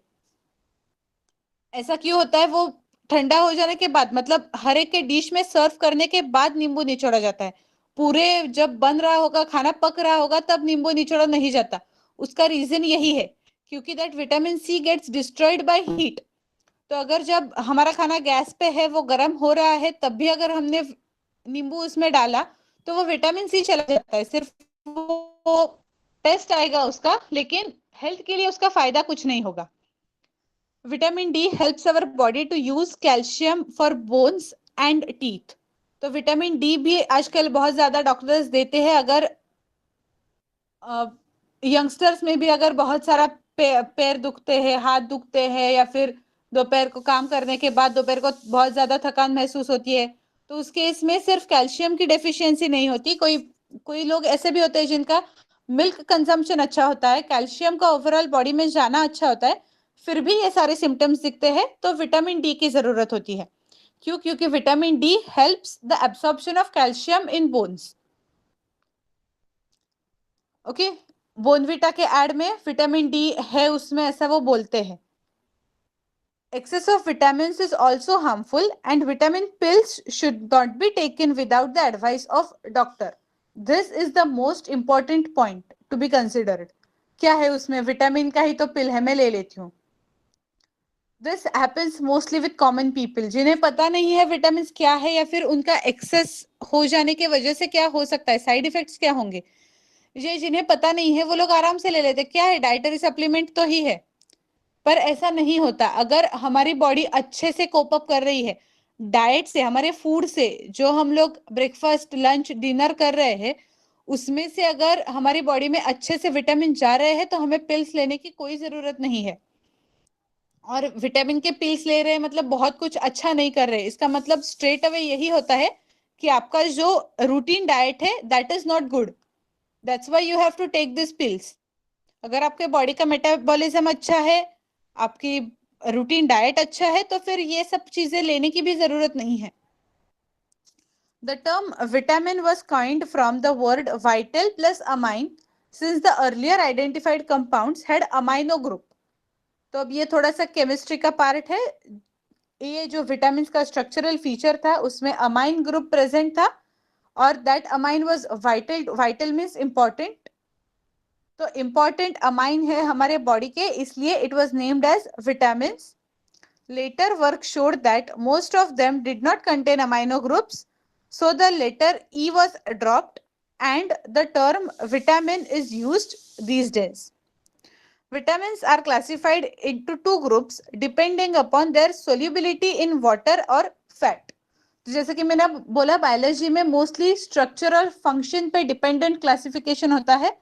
ऐसा क्यों होता है? वो ठंडा हो जाने के बाद, मतलब हर एक के डिश में सर्व करने के बाद नींबू निचोड़ा जाता है. पूरे जब बन रहा होगा, खाना पक रहा होगा, तब नींबू निचोड़ा नहीं जाता. उसका रीजन यही है क्योंकि that vitamin C gets destroyed by heat. तो अगर जब हमारा खाना गैस पे है, वो गर्म हो रहा है, तब भी अगर हमने नींबू उसमें डाला तो वो विटामिन सी चला जाता है. सिर्फ वो टेस्ट आएगा उसका, लेकिन हेल्थ के लिए उसका फायदा कुछ नहीं होगा। Vitamin D helps our body to use calcium for bones and teeth. तो विटामिन डी भी आजकल बहुत ज्यादा डॉक्टर्स देते हैं। अगर यंगस्टर्स में भी अगर बहुत सारा पैर दुखते हैं, हाथ दुखते हैं, या फिर दोपहर को काम करने के बाद दोपहर को बहुत ज्यादा थकान महसूस होती है, तो उस केस में सिर्फ कैल्शियम की डेफिशिएंसी नहीं होती, कोई कोई लोग ऐसे भी होते हैं जिनका मिल्क कंजम्पशन अच्छा होता है, कैल्शियम का ओवरऑल बॉडी में जाना अच्छा होता है, फिर भी ये सारे सिम्टम्स दिखते हैं, तो विटामिन डी की जरूरत होती है। क्यों? क्योंकि vitamin D helps the absorption of calcium in bones. Okay, Bournvita के एड में विटामिन डी है उसमें, ऐसा वो बोलते हैं। Excess of vitamins is also harmful and vitamin pills should not be taken without the advice of doctor. This is the most important point to be considered. क्या है उसमें? विटामिन का ही तो पिल है, मैं ले लेती हूँ। This happens mostly with common people, जिन्हें पता नहीं है विटामिन क्या है, या फिर उनका एक्सेस हो जाने के वजह से क्या हो सकता है, साइड इफेक्ट्स क्या होंगे, ये जिन्हें पता नहीं है वो लोग आराम से ले लेते, क्या है डाइटरी सप्लीमेंट तो ही है। पर ऐसा नहीं होता। अगर हमारी बॉडी अच्छे से कोप अप कर रही है डाइट से, हमारे फूड से, जो हम लोग ब्रेकफास्ट लंच डिनर कर रहे हैं उसमें से अगर हमारी बॉडी में अच्छे से विटामिन जा रहे हैं, तो हमें पिल्स लेने की कोई जरूरत नहीं है। और विटामिन के पिल्स ले रहे हैं मतलब बहुत कुछ अच्छा नहीं कर रहे, इसका मतलब स्ट्रेट अवे यही होता है कि आपका जो रूटीन डाइट है that is not good, that's why you have to take this pills. अगर आपके बॉडी का मेटाबॉलिज्म अच्छा है, आपकी रूटीन डाइट अच्छा है, तो फिर ये सब चीजें लेने की भी जरूरत नहीं है। The term vitamin was coined from the word vital plus amine since the earlier identified compounds had amino group। तो अब ये थोड़ा सा केमिस्ट्री का पार्ट है। ये जो विटामिन का स्ट्रक्चरल फीचर था उसमें अमाइन ग्रुप प्रेजेंट था, और that amine was vital. Vital means important, तो इंपॉर्टेंट अमाइन है हमारे बॉडी के, इसलिए it was named as vitamin. Later work showed that most of them did not contain amino groups, so the letter E was dropped and the term vitamin is used these days. Vitamins are classified into two groups depending upon their solubility in water or fat. तो जैसे कि मैंने बोला biology में mostly structural function पे dependent classification होता है,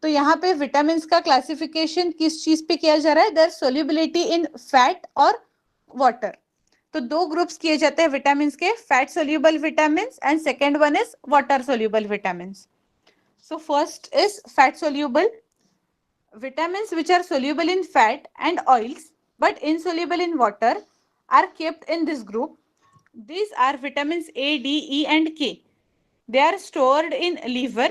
तो यहाँ पे विटामिन का क्लासिफिकेशन किस चीज पे किया जा रहा है, देयर सोल्यूबिलिटी इन फैट और वाटर। तो दो ग्रुप्स किए जाते हैं विटामिन के, fat soluble vitamin and second one is water soluble vitamin. So first is fat soluble vitamins, which are soluble in fat and oils but insoluble in water, are kept in this group. These are vitamins A, D, E and K. They are stored in liver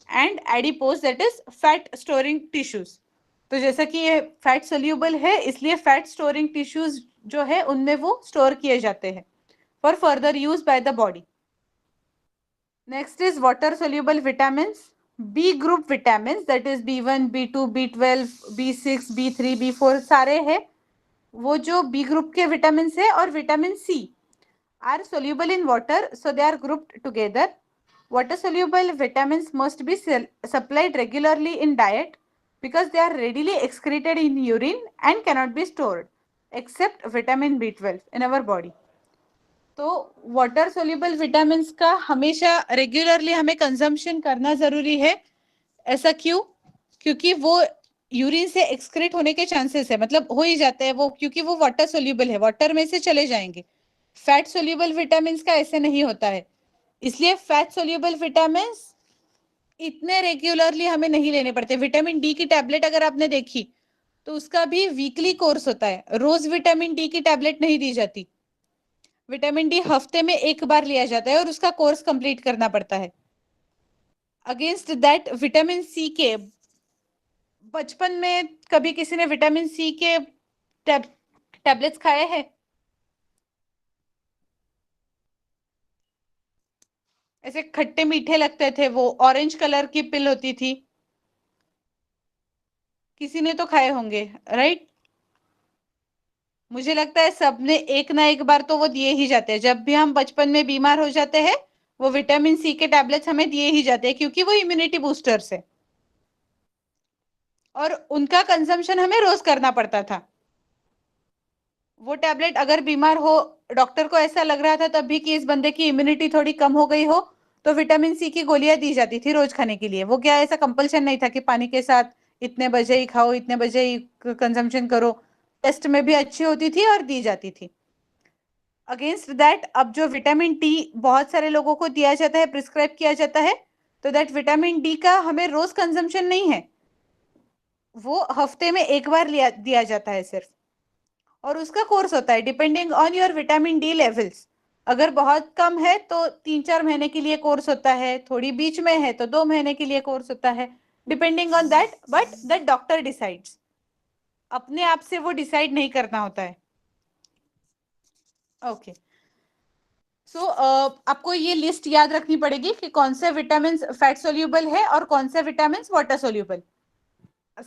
and adipose, that is fat storing tissues. तो जैसा कि ये fat soluble है इसलिए fat storing tissues जो है उनमें वो स्टोर किए जाते हैं for further use by the body. Next is water soluble vitamin, B group vitamin, that is B1, B2, B12, B6, B3, B4 सारे हैं वो जो बी ग्रुप के विटामिन है। और vitamin C are soluble in water, so they are grouped together. Water soluble vitamin must be supplied regularly in diet because they are readily excreted in urine and cannot be stored except vitamin B12 in our body। तो water soluble vitamin का हमेशा regularly हमें consumption करना जरूरी है। ऐसा क्यों? क्योंकि वो यूरिन से एक्सक्रीट होने के चांसेस है, मतलब हो ही जाते हैं वो, क्योंकि वो वाटर सोल्यूबल है, वाटर में से चले जाएंगे। फैट सोल्यूबल विटामिन का ऐसे नहीं होता है, इसलिए फैट सोल्यूबल विटामिन इतने रेगुलरली हमें नहीं लेने पड़ते। विटामिन डी की टैबलेट अगर आपने देखी तो उसका भी वीकली कोर्स होता है, रोज विटामिन डी की टैबलेट नहीं दी जाती। विटामिन डी हफ्ते में एक बार लिया जाता है और उसका कोर्स कंप्लीट करना पड़ता है। अगेंस्ट दैट विटामिन सी के, बचपन में कभी किसी ने विटामिन सी के टैबलेट्स खाए हैं? ऐसे खट्टे मीठे लगते थे, वो ऑरेंज कलर की पिल होती थी, किसी ने तो खाए होंगे, राइट? मुझे लगता है सबने एक ना एक बार तो वो दिए ही जाते हैं। जब भी हम बचपन में बीमार हो जाते हैं वो विटामिन सी के टैबलेट्स हमें दिए ही जाते हैं, क्योंकि वो इम्यूनिटी बूस्टर्स है। और उनका कंजम्पशन हमें रोज करना पड़ता था। वो टैबलेट अगर बीमार हो, डॉक्टर को ऐसा लग रहा था तब भी कि इस बंदे की इम्यूनिटी थोड़ी कम हो गई हो, तो विटामिन सी की गोलियां दी जाती थी रोज खाने के लिए। वो क्या ऐसा कंपल्शन नहीं था कि पानी के साथ इतने बजे ही खाओ, इतने बजे ही कंजम्पशन करो। टेस्ट में भी अच्छी होती थी और दी जाती थी। अगेंस्ट दैट अब जो विटामिन डी बहुत सारे लोगों को दिया जाता है, प्रिस्क्राइब किया जाता है, तो दैट विटामिन डी का हमें रोज कंजम्पशन नहीं है, वो हफ्ते में एक बार लिया दिया जाता है सिर्फ। और उसका कोर्स होता है depending on your vitamin D levels. अगर बहुत कम है तो 3-4 महीने के लिए कोर्स होता है, थोड़ी बीच में है तो 2 महीने के लिए कोर्स होता है, depending on that, but that doctor decides. अपने आप से वो डिसाइड नहीं करना होता है। ओके, सो आपको ये लिस्ट याद रखनी पड़ेगी कि कौन से विटामिन फैट सोल्यूबल है और कौन से विटामिन वाटर सोल्यूबल।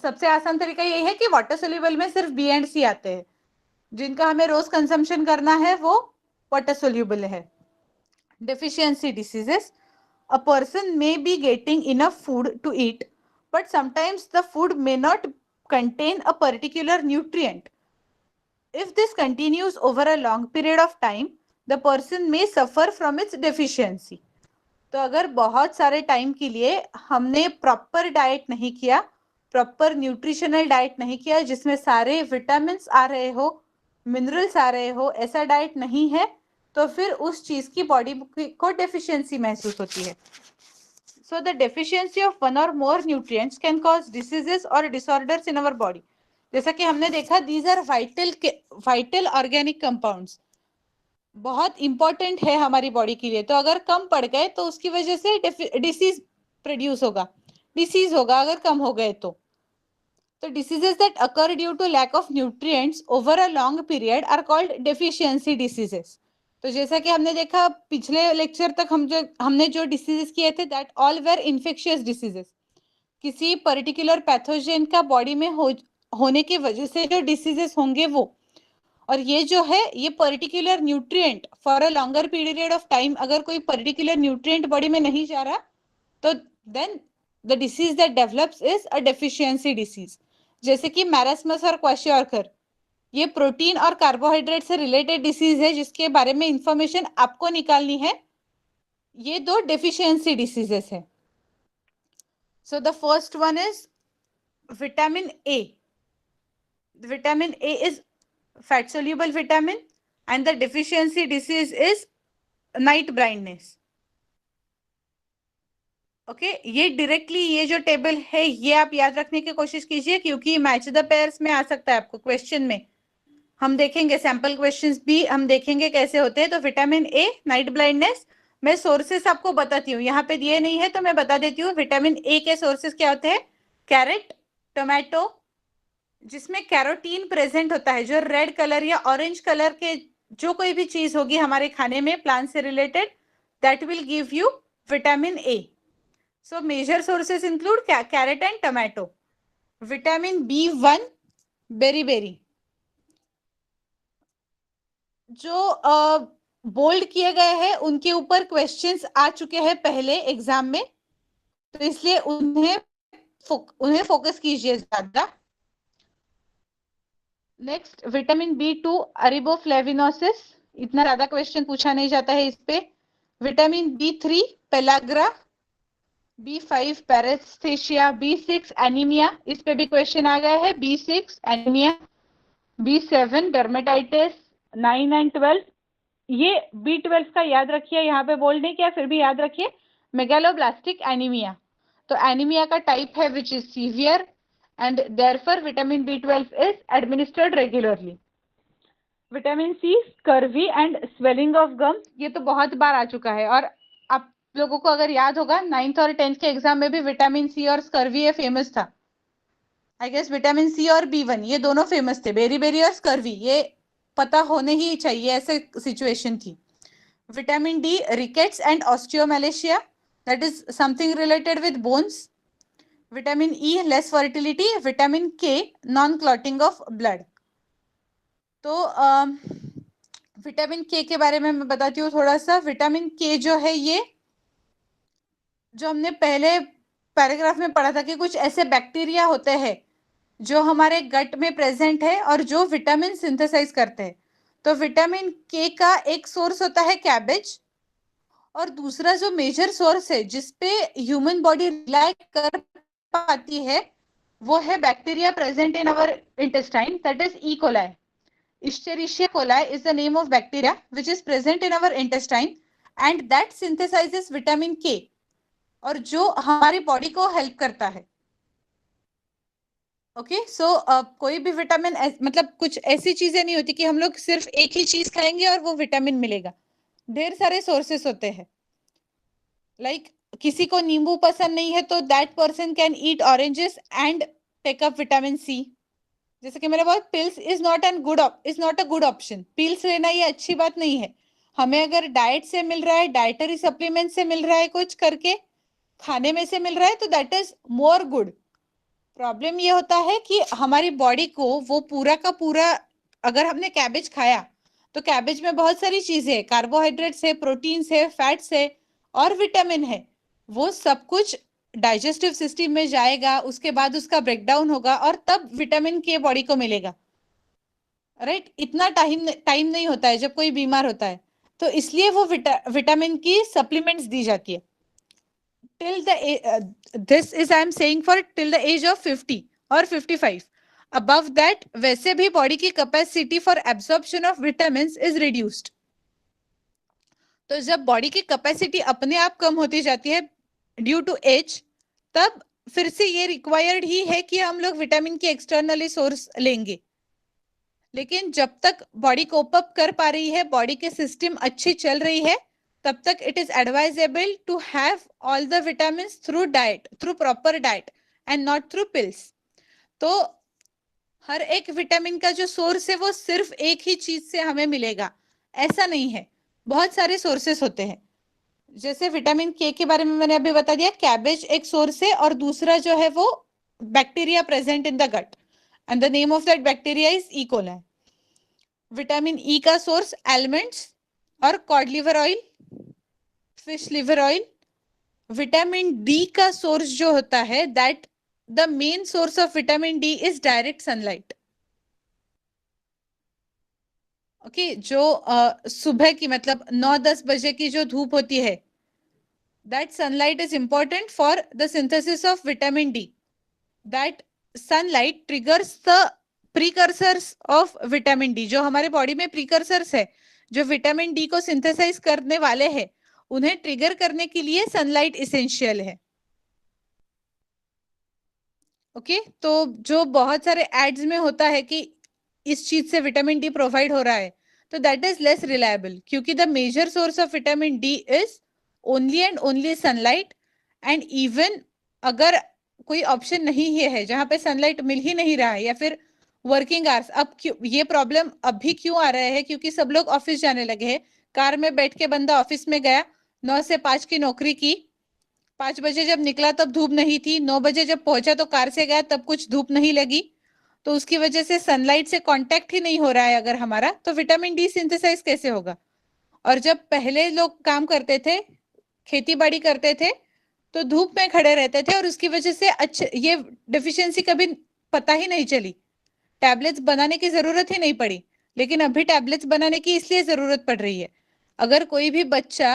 सबसे आसान तरीका यही है कि वाटर सोल्यूबल में सिर्फ बी एंड सी आते हैं, जिनका हमें रोज कंजम्पशन करना है वो वाटर सोल्यूबल है। Deficiency diseases: a person may be getting enough food to eat, but sometimes the food may not contain a particular nutrient. If this continues over a long period of time, the person may suffer from its deficiency. तो अगर बहुत सारे time के लिए हमने proper diet नहीं किया, proper nutritional diet नहीं किया जिसमें सारे विटामिन आ रहे हो, मिनरल्स आ रहे हो, ऐसा डाइट नहीं है, तो फिर उस चीज की बॉडी को डेफिशिएंसी महसूस होती है। So the deficiency of one और more nutrients can cause diseases और डिसऑर्डर्स इन अवर बॉडी। जैसा कि हमने देखा, these are vital organic compounds, बहुत इंपॉर्टेंट है हमारी बॉडी के लिए। तो अगर कम पड़ गए तो उसकी वजह से डिसीज प्रोड्यूस होगा, डिसीज होगा अगर कम हो गए तो। diseases that occur due to lack of nutrients over a long period are called deficiency diseases. तो जैसा कि हमने देखा पिछले लेक्चर तक हमने जो डिसीजेस किए थे, that all where infectious diseases. किसी पर्टिकुलर पैथोजन का बॉडी में होने की वजह से जो डिसीजेस होंगे वो। और ये जो है ये particular nutrient for a longer period of time, अगर कोई पर्टिकुलर न्यूट्रिएंट बॉडी में नहीं जा रहा तो then the disease that develops is a deficiency disease. जैसे कि मैरास्मस और क्वाशियोरकर, ये प्रोटीन और कार्बोहाइड्रेट से रिलेटेड डिसीज है जिसके बारे में इंफॉर्मेशन आपको निकालनी है। ये दो डेफिशिएंसी डिसीजेस है। So the first one is vitamin A. Vitamin A is fat soluble vitamin and the deficiency disease is night blindness. Okay, ये डायरेक्टली ये जो टेबल है ये आप याद रखने की कोशिश कीजिए, क्योंकि मैच द पेयर्स में आ सकता है आपको क्वेश्चन में। हम देखेंगे सैंपल क्वेश्चंस भी, हम देखेंगे कैसे होते हैं। तो विटामिन ए, नाइट ब्लाइंडनेस, मैं सोर्सेस आपको बताती हूँ, यहाँ पे दिए नहीं है तो मैं बता देती हूँ। विटामिन ए के सोर्सेस क्या होते हैं? कैरेट, टोमेटो, जिसमें कैरोटीन प्रेजेंट होता है, जो रेड कलर या ऑरेंज कलर के जो कोई भी चीज होगी हमारे खाने में प्लांट से related, that will give you vitamin A. So major sources include carrot and tomato. Vitamin B one, बेरी, जो बोल्ड किए गए हैं उनके ऊपर क्वेश्चंस आ चुके हैं पहले एग्जाम में, तो इसलिए उन्हें फोकस कीजिए ज्यादा। नेक्स्ट विटामिन बी2, अरिबोफ्लेविनोसिस, इतना ज्यादा क्वेश्चन पूछा नहीं जाता है इस पे। Vitamin B3, pellagra, B5, पैरास्थेशिया, B6, anaemia, इस पे भी क्वेश्चन आ गया है। बी6 एनीमिया, बी7 डर्मेटाइटिस, 9 एंड 12, ये बी12 का याद रखिए, यहाँ पे बोल नहीं किया फिर भी याद रखिए, मेगालोब्लास्टिक एनीमिया। तो एनीमिया का टाइप है which is severe and therefore vitamin B12 is administered regularly. Vitamin C, scurvy and swelling of gum, ये तो बहुत बार आ चुका है। और आप लोगों को अगर याद होगा 9th और 10th के एग्जाम में भी विटामिन सी और स्कर्वी ये फेमस था। आई गेस विटामिन सी और बी1 ये दोनों फेमस थे, बेरी और स्कर्वी ये पता होने ही चाहिए, ऐसे सिचुएशन थी। Vitamin D, rickets and osteomalacia, that is something related with bones. Vitamin E, less fertility. Vitamin K, non clotting of blood. तो विटामिन के बारे में मैं बताती हूँ थोड़ा सा। विटामिन के जो है ये, जो हमने पहले पैराग्राफ में पढ़ा था कि कुछ ऐसे बैक्टीरिया होते हैं जो हमारे गट में प्रेजेंट है और जो विटामिन सिंथेसाइज करते हैं। तो विटामिन के का एक सोर्स होता है कैबेज, और दूसरा जो मेजर सोर्स है जिसपे ह्यूमन बॉडी रिलाई कर पाती है वो है bacteria present in our intestine, that is E coli. Escherichia coli is the name of bacteria which is present in our intestine and that synthesizes vitamin K, और जो हमारी बॉडी को help करता है। ओके सो कोई भी विटामिन मतलब कुछ ऐसी चीजें नहीं होती कि हम लोग सिर्फ एक ही चीज खाएंगे और वो विटामिन मिलेगा। ढेर सारे सोर्सेस होते हैं। लाइक किसी को नींबू पसंद नहीं है तो that person can eat oranges and take up vitamin C. जैसे कि मेरे पास pills is not a good option. Pills लेना ये अच्छी बात नहीं है। हमें अगर डाइट से मिल रहा है, डाइटरी सप्लीमेंट से मिल रहा है, कुछ करके खाने में से मिल रहा है, तो that is more good. Problem ये होता है कि हमारी बॉडी को वो पूरा का पूरा, अगर हमने कैबेज खाया तो कैबेज में बहुत सारी चीजें है, कार्बोहाइड्रेट्स है, प्रोटीन्स है, फैट्स है और विटामिन है। वो सब कुछ डाइजेस्टिव सिस्टम में जाएगा, उसके बाद उसका ब्रेकडाउन होगा और तब विटामिन के बॉडी को मिलेगा। राइट इतना टाइम नहीं होता है जब कोई बीमार होता है, तो इसलिए वो विटामिन की सप्लीमेंट्स दी जाती है। till this is I am saying for till the age of 50 or 55. above that वैसे भी बॉडी की capacity for absorption of vitamin is reduced. तो जब बॉडी की कैपेसिटी अपने आप कम होती जाती है ड्यू टू एज, तब फिर से ये रिक्वायर्ड ही है कि हम लोग विटामिन की एक्सटर्नली सोर्स लेंगे। लेकिन जब तक बॉडी कोप अप कर पा रही है, बॉडी के सिस्टम अच्छी चल रही है, तब तक it is advisable to have all the vitamin through diet, through proper diet and not through pills. तो हर एक विटामिन का जो सोर्स है वो सिर्फ एक ही चीज से हमें मिलेगा ऐसा नहीं है, बहुत सारे सोर्सेस होते हैं। जैसे विटामिन के बारे में मैंने अभी बता दिया, कैबेज एक सोर्स है और दूसरा जो है वो bacteria present in the gut and the name of that bacteria is E coli. Vitamin E का सोर्स एलमंड्स और cod liver oil, fish liver oil. Vitamin D का सोर्स जो होता है, that the main source of vitamin D is direct sunlight. Okay जो सुबह की मतलब 9-10 बजे की जो धूप होती है, that sunlight is important for the synthesis of vitamin D. That sunlight triggers the precursors of vitamin D. जो हमारे बॉडी में प्रीकर्सर्स है, जो विटामिन डी को सिंथेसाइज करने वाले हैं, उन्हें ट्रिगर करने के लिए सनलाइट इसेंशियल है। ओके तो जो बहुत सारे एड्स में होता है कि इस चीज से विटामिन डी प्रोवाइड हो रहा है, तो दैट इज लेस रिलायबल, क्योंकि the major source of vitamin D is only and only sunlight. And even अगर कोई ऑप्शन नहीं है जहां पे सनलाइट मिल ही नहीं रहा है, या फिर वर्किंग आवर्स, अब क्यों ये प्रॉब्लम अभी क्यों आ रहा है, क्योंकि सब लोग ऑफिस जाने लगे हैं। कार में बैठ के बंदा ऑफिस में गया, 9 से 5 की नौकरी की, 5 बजे जब निकला तब धूप नहीं थी, 9 बजे जब पहुंचा तो कार से गया तब कुछ धूप नहीं लगी, तो उसकी वजह से सनलाइट से कांटेक्ट ही नहीं हो रहा है अगर हमारा, तो विटामिन डी सिंथेसाइज कैसे होगा। और जब पहले लोग काम करते थे, खेती बाड़ी करते थे, तो धूप में खड़े रहते थे और उसकी वजह से अच्छे ये डेफिशिएंसी कभी पता ही नहीं चली, टैबलेट्स बनाने की जरूरत ही नहीं पड़ी। लेकिन अभी टैबलेट्स बनाने की इसलिए जरूरत पड़ रही है। अगर कोई भी बच्चा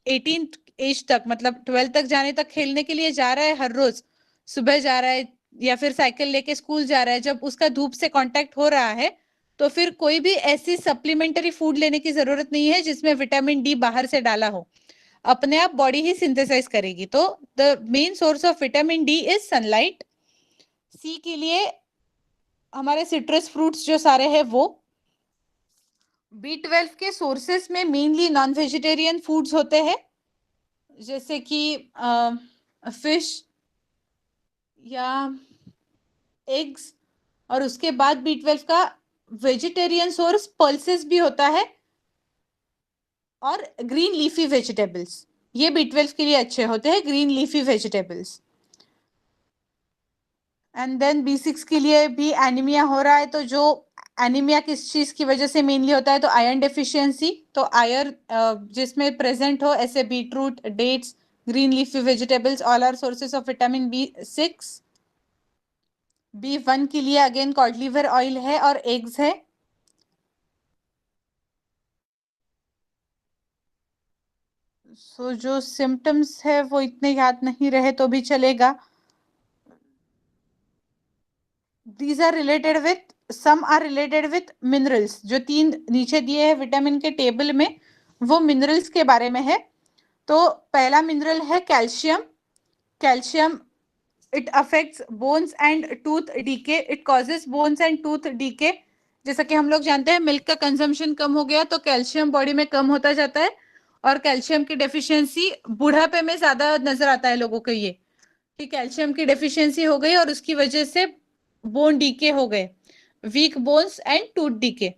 18 एज तक मतलब 12 तक जाने तक खेलने के लिए जा रहा है, हर रोज सुबह जा रहा है या फिर साइकिल लेके स्कूल जा रहा है, जब उसका धूप से कांटेक्ट हो रहा है, तो फिर कोई भी ऐसी सप्लीमेंटरी फूड लेने की जरूरत नहीं है जिसमें विटामिन डी बाहर से डाला हो, अपने आप बॉडी ही सिंथेसाइज करेगी। तो the main source of vitamin D is sunlight. C के लिए हमारे सिट्रस फ्रूट्स जो सारे हैं वो। B12 के सोर्सेस में मेनली नॉन वेजिटेरियन फूड्स होते हैं, जैसे कि फिश या एग्स, और उसके बाद B12 का वेजिटेरियन सोर्स पल्सेस भी होता है, और ग्रीन लीफी वेजिटेबल्स, ये B12 के लिए अच्छे होते हैं, green leafy vegetables. And then B6 के लिए भी एनीमिया हो रहा है, तो जो एनीमिया किस चीज की वजह से मेनली होता है, तो आयरन डेफिशिएंसी। तो आयरन जिसमें प्रेजेंट हो, ऐसे beetroot, dates, green leafy vegetables, all are sources of vitamin B6। B1 के लिए अगेन कॉड लिवर ऑयल है और एग्स है। सो जो सिम्टम्स है वो इतने याद नहीं रहे तो भी चलेगा। These are related with, some are related with minerals। जो 3 नीचे दिए हैं विटामिन के टेबल में वो मिनरल्स के बारे में है। तो पहला मिनरल है calcium. Calcium it affects bones and tooth DK, it causes bones and tooth DK. जैसा कि हम लोग जानते हैं मिल्क का कंजम्पशन कम हो गया तो कैल्शियम बॉडी में कम होता जाता है और कैल्शियम की डेफिशिएंसी बुढ़ापे में ज्यादा नजर आता है लोगों को, ये कि कैल्शियम की डेफिशिएंसी हो गई और उसकी वजह से बोन डीके हो गए, weak bones and tooth decay.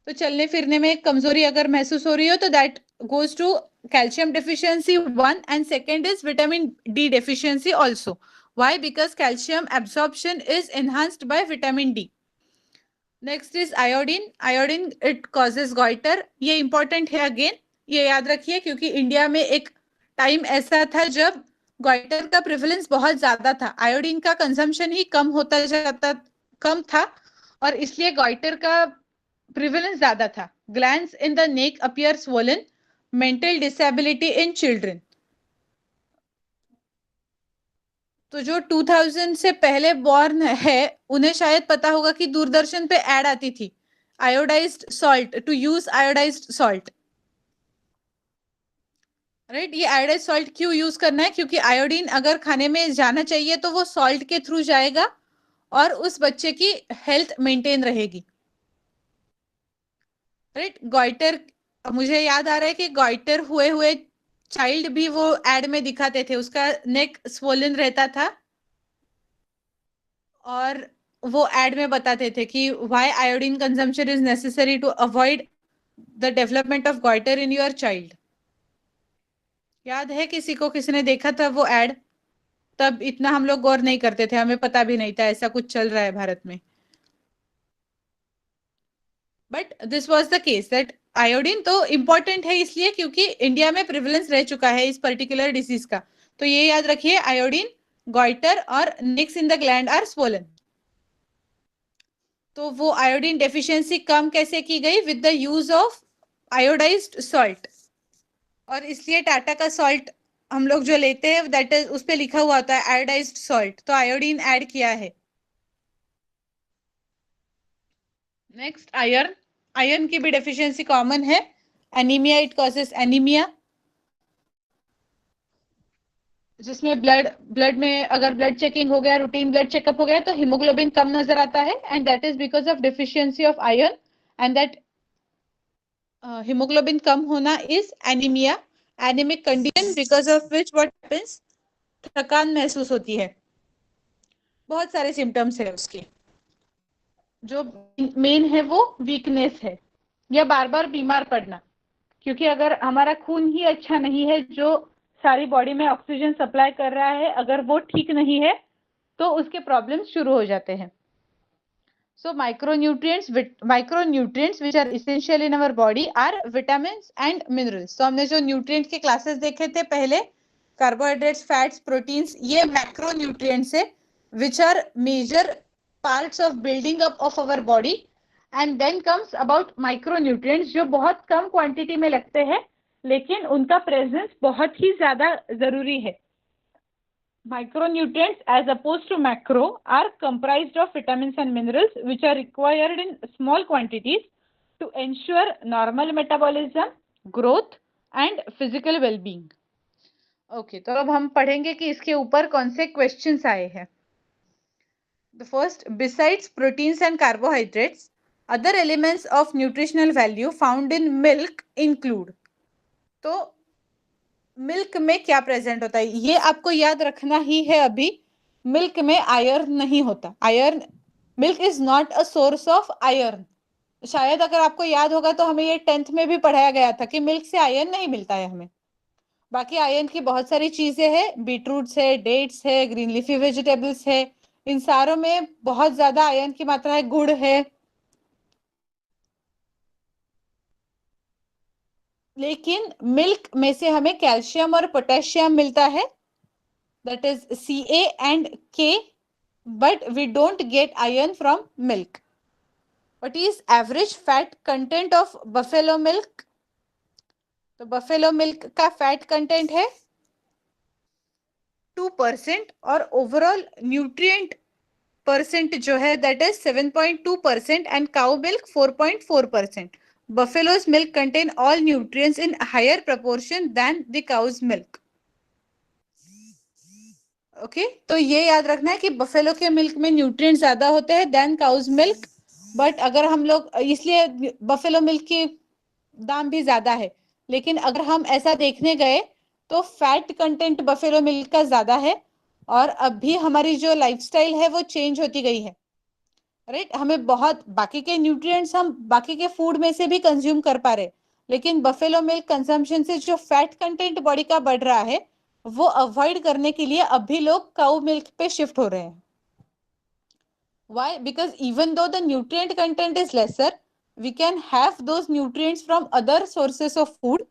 तो चलने फिरने में कमजोरी अगर महसूस हो रही हो तो that goes to calcium deficiency 1, and second is vitamin D deficiency also. Why? Because calcium absorption is enhanced by vitamin D. Next is iodine. Iodine it causes goiter. ये important है again, ये याद रखिए क्योंकि इंडिया में एक time ऐसा था जब गोइटर का प्रिवलेंस बहुत ज्यादा था, आयोडीन का कंजम्पशन ही कम होता जाता, कम था और इसलिए गोइटर का प्रिवलेंस ज्यादा था। Glands in the neck appear swollen, mental disability in children. तो जो 2000 से पहले बॉर्न है उन्हें शायद पता होगा कि दूरदर्शन पे ऐड आती थी, iodised salt, to use iodised salt, right. ये आयोडाइज्ड सॉल्ट क्यों यूज करना है? क्योंकि आयोडीन अगर खाने में जाना चाहिए तो वो सॉल्ट के थ्रू जाएगा और उस बच्चे की हेल्थ मेंटेन रहेगी, राइट। गॉइटर, मुझे याद आ रहा है कि गॉइटर हुए हुए चाइल्ड भी वो एड में दिखाते थे, उसका नेक स्वोलन रहता था और वो एड में बताते थे कि why iodine consumption is necessary to avoid the development of goitre in your child. याद है किसी को, किसी ने देखा था वो एड? तब इतना हम लोग गौर नहीं करते थे, हमें पता भी नहीं था ऐसा कुछ चल रहा है भारत में। But this was the case that iodine तो इंपॉर्टेंट है इसलिए क्योंकि इंडिया में प्रिवलेंस रह चुका है इस पर्टिकुलर डिसीज का। तो ये याद रखिए, आयोडीन, गॉइटर और nicks in the gland are swollen. तो वो आयोडीन डेफिशिएंसी कम कैसे की गई? With the use of iodised salt. और इसलिए टाटा का सॉल्ट हम लोग जो लेते हैं दैट इज, उस पे लिखा हुआ होता है आयोडाइज्ड सॉल्ट, तो आयोडीन ऐड किया है। Next iron. आयरन की भी डेफिशिएंसी कॉमन है, एनीमिया, इट कॉजेस एनीमिया, जिसमें ब्लड ब्लड में अगर ब्लड चेकिंग हो गया, रूटीन ब्लड चेकअप हो गया तो हीमोग्लोबिन कम नजर आता है and that is because of deficiency of iron and that haemoglobin कम होना is anaemia, anaemic condition because of which what happens, थकान महसूस होती है। बहुत सारे सिम्टम्स है उसके, जो मेन है वो वीकनेस है या बार बार बीमार पड़ना, क्योंकि अगर हमारा खून ही अच्छा नहीं है जो सारी बॉडी में ऑक्सीजन सप्लाई कर रहा है, अगर वो ठीक नहीं है तो उसके प्रॉब्लम्स शुरू हो जाते हैं। So micronutrients which are essential in our body are vitamins and minerals। तो हमने जो न्यूट्रिएंट के क्लासेस देखे थे पहले, कार्बोहाइड्रेट्स, फैट्स, प्रोटीन्स, ये मैक्रोन्यूट्रिएंट्स है which are major parts of building up of our body। and then comes about micronutrients जो बहुत कम क्वांटिटी में लगते हैं लेकिन उनका प्रेजेंस बहुत ही ज्यादा जरूरी है। Micronutrients as opposed to macro are comprised of vitamins and minerals which are required in small quantities to ensure normal metabolism, growth and physical well-being। Okay, तो अब हम पढ़ेंगे कि इसके ऊपर कौन से क्वेश्चंस आए हैं। The first, besides proteins and carbohydrates, other elements of nutritional value found in milk include। तो मिल्क में क्या प्रेजेंट होता है ये आपको याद रखना ही है। अभी मिल्क में आयरन नहीं होता, iron, milk is not a source of iron. शायद अगर आपको याद होगा तो हमें ये 10th में भी पढ़ाया गया था कि मिल्क से आयरन नहीं मिलता है हमें। बाकी आयरन की बहुत सारी चीजें हैं, बीटरूट्स है, डेट्स है, ग्रीन लीफी वेजिटेबल्स है, इन सारों में बहुत ज्यादा आयरन की मात्रा है, गुड़ है। लेकिन मिल्क में से हमें कैल्शियम और पोटेशियम मिलता है, that is Ca and K। but we don't get iron from milk. What is average fat content of buffalo milk? तो buffalo milk का fat content है 2% और overall nutrient percent जो है that is 7.2% and cow milk 4.4%. Buffalo's milk contain all nutrients in higher proportion than the cow's milk. Okay तो ये याद रखना है कि बफेलो के मिल्क में न्यूट्रिएंट ज्यादा होते हैं देन काउज मिल्क. बट अगर हम लोग इसलिए बफेलो मिल्क की दाम भी ज्यादा है, लेकिन अगर हम ऐसा देखने गए तो फैट कंटेंट बफेलो मिल्क का ज्यादा है. और अभी हमारी जो लाइफस्टाइल है वो चेंज होती गई है, राइट. हमें बहुत बाकी के न्यूट्रिएंट्स हम बाकी के फूड में से भी कंज्यूम कर पा रहे, लेकिन बफेलो मिल्क कंजम्पशन से जो फैट कंटेंट बॉडी का बढ़ रहा है वो अवॉइड करने के लिए अभी लोग काउ मिल्क पे शिफ्ट हो रहे हैं. Why? Because even though the nutrient content is lesser, we can have those nutrients from other sources of food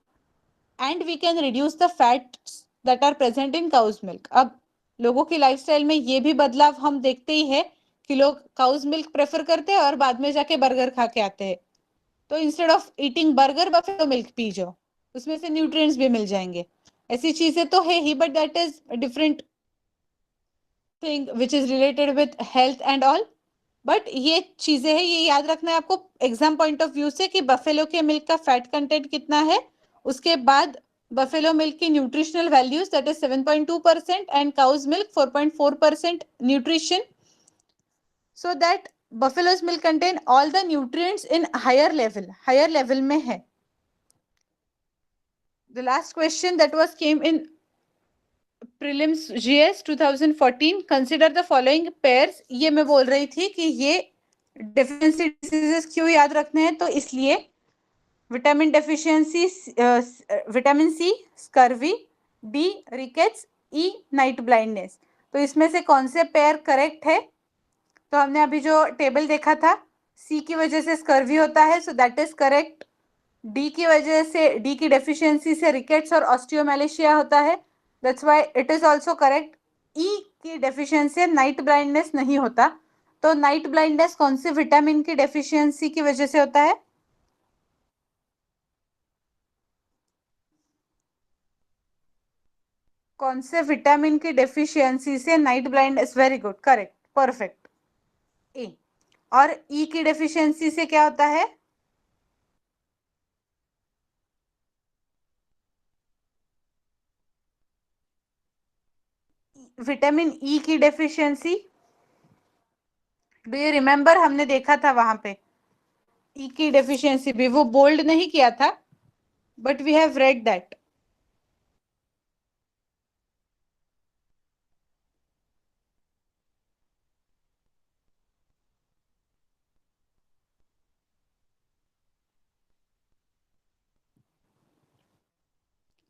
and we can reduce the fats that are present in cow's milk. अब लोगों की lifestyle में ये भी बदलाव हम देखते ही है कि लोग काउज मिल्क प्रेफर करते हैं और बाद में जाके बर्गर खा के आते हैं. तो instead of eating burger buffalo milk P जाओ, उसमें से न्यूट्रिएंट्स भी मिल जाएंगे. ऐसी चीजें तो है ही, but that is different thing which is related with health and all. But ये चीजें है, ये याद रखना है आपको एग्जाम पॉइंट ऑफ व्यू से कि बफेलो के मिल्क का फैट कंटेंट कितना है. उसके बाद बफेलो मिल्क की nutritional values that is 7.2% and cow's milk 4.4% nutrition, so that buffalo's milk contain all the nutrients in higher level में है. The last question that was came in prelims GS 2014, consider the following pairs. ये मैं बोल रही थी कि ये deficiency diseases क्यों याद रखने हैं, तो इसलिए vitamin deficiency, vitamin C scurvy, D rickets, E night blindness. तो इसमें से कौन से पेयर करेक्ट है? तो हमने अभी जो टेबल देखा था, सी की वजह से स्कर्वी होता है, so that is correct. D की वजह से, डी की डेफिशिएंसी से रिकेट्स और ऑस्टियोमैलेशिया होता है, that's why it is also correct. E की डेफिशिएंसी से नाइट ब्लाइंडनेस नहीं होता. तो नाइट ब्लाइंडनेस कौन से विटामिन की डेफिशिएंसी की वजह से होता है? कौन से विटामिन की डेफिशिएंसी से night blindness? Very good, correct, perfect, A. और ई की डेफिशिएंसी से क्या होता है? विटामिन ई की डेफिशिएंसी, डू यू रिमेम्बर? हमने देखा था वहां पे ई की डेफिशिएंसी भी, वो बोल्ड नहीं किया था, but we have read that.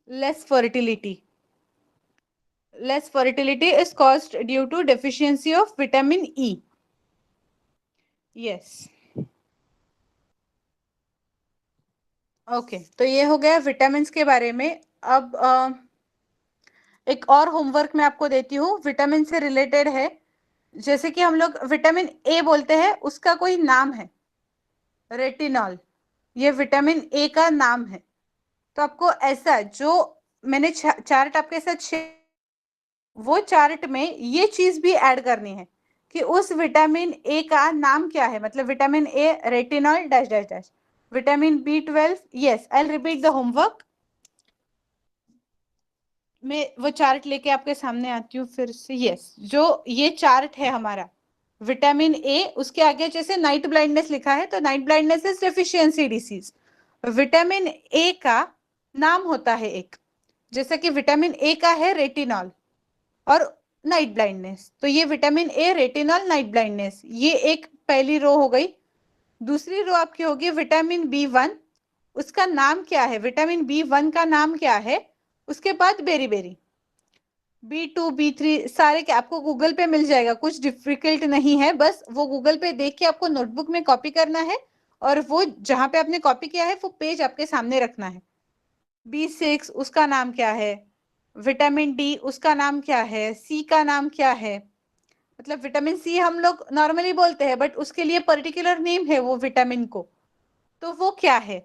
Less fertility, less fertility is caused due to deficiency of vitamin E. Yes. Okay तो ये हो गया विटामिन के बारे में. अब एक और होमवर्क मैं आपको देती हूँ, विटामिन से रिलेटेड है. जैसे कि हम लोग विटामिन ए बोलते हैं, उसका कोई नाम है, रेटिनॉल. ये विटामिन ए का नाम है. तो आपको ऐसा जो मैंने चार्ट आपके साथ वो चार्ट में ये चीज भी ऐड करनी है कि उस विटामिन ए का नाम क्या है. मतलब vitamin A retinol dash dash dash, vitamin B12. Yes, I will repeat the homework. मैं वो चार्ट लेके आपके सामने आती हूँ फिर से. यस, जो ये चार्ट है हमारा विटामिन ए, उसके आगे जैसे नाइट ब्लाइंडनेस लिखा है, तो night blindness is deficiency disease. Vitamin A का नाम होता है एक, जैसे कि विटामिन ए का है रेटिनॉल और नाइट ब्लाइंडनेस. तो ये vitamin A retinol night blindness, ये एक पहली रो हो गई. दूसरी रो आपकी होगी विटामिन B1, उसका नाम क्या है? विटामिन B1 का नाम क्या है? उसके बाद बेरी बेरी, B2 B3 सारे के आपको गूगल पे मिल जाएगा, कुछ डिफिकल्ट नहीं है. बस वो गूगल पे देख के आपको नोटबुक में कॉपी करना है और वो जहां पे आपने कॉपी किया है वो पेज आपके सामने रखना है. B6 उसका नाम क्या है? विटामिन डी उसका नाम क्या है? सी का नाम क्या है? मतलब विटामिन सी हम लोग नॉर्मली बोलते हैं, बट उसके लिए पर्टिकुलर नेम है वो विटामिन को। तो वो क्या है,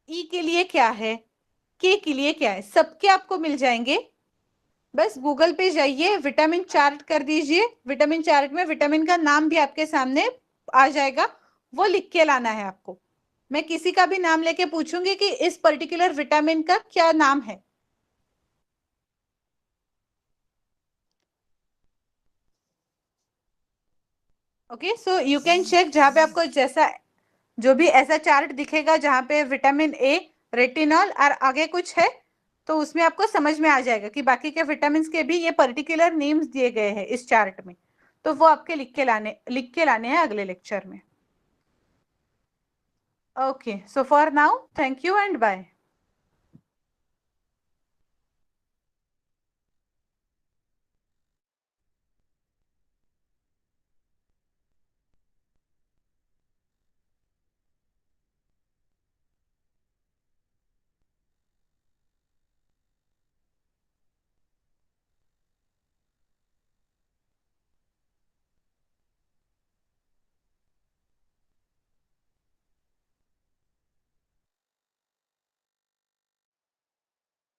ई के लिए क्या है, के के लिए क्या है, सबके आपको मिल जाएंगे। बस गूगल पे जाइए, विटामिन चार्ट कर दीजिए, विटामिन चार्ट में विटामिन का नाम भी आपके सामने आ जाएगा, वो लिख के लाना है आपको। मैं किसी का भी नाम लेके पूछूंगी कि इस पर्टिकुलर विटामिन का क्या नाम है। Okay, so you can check, जहां पे आपको जैसा जो भी ऐसा चार्ट दिखेगा जहां पे विटामिन ए, रेटिनॉल और आगे कुछ है, तो उसमें आपको समझ में आ जाएगा कि बाकी के विटामिन के भी ये पर्टिकुलर नेम्स दिए गए हैं इस चार्ट में। तो वो आपके लिख के लाने हैं अगले लेक्चर में। Okay, so for now thank you and bye.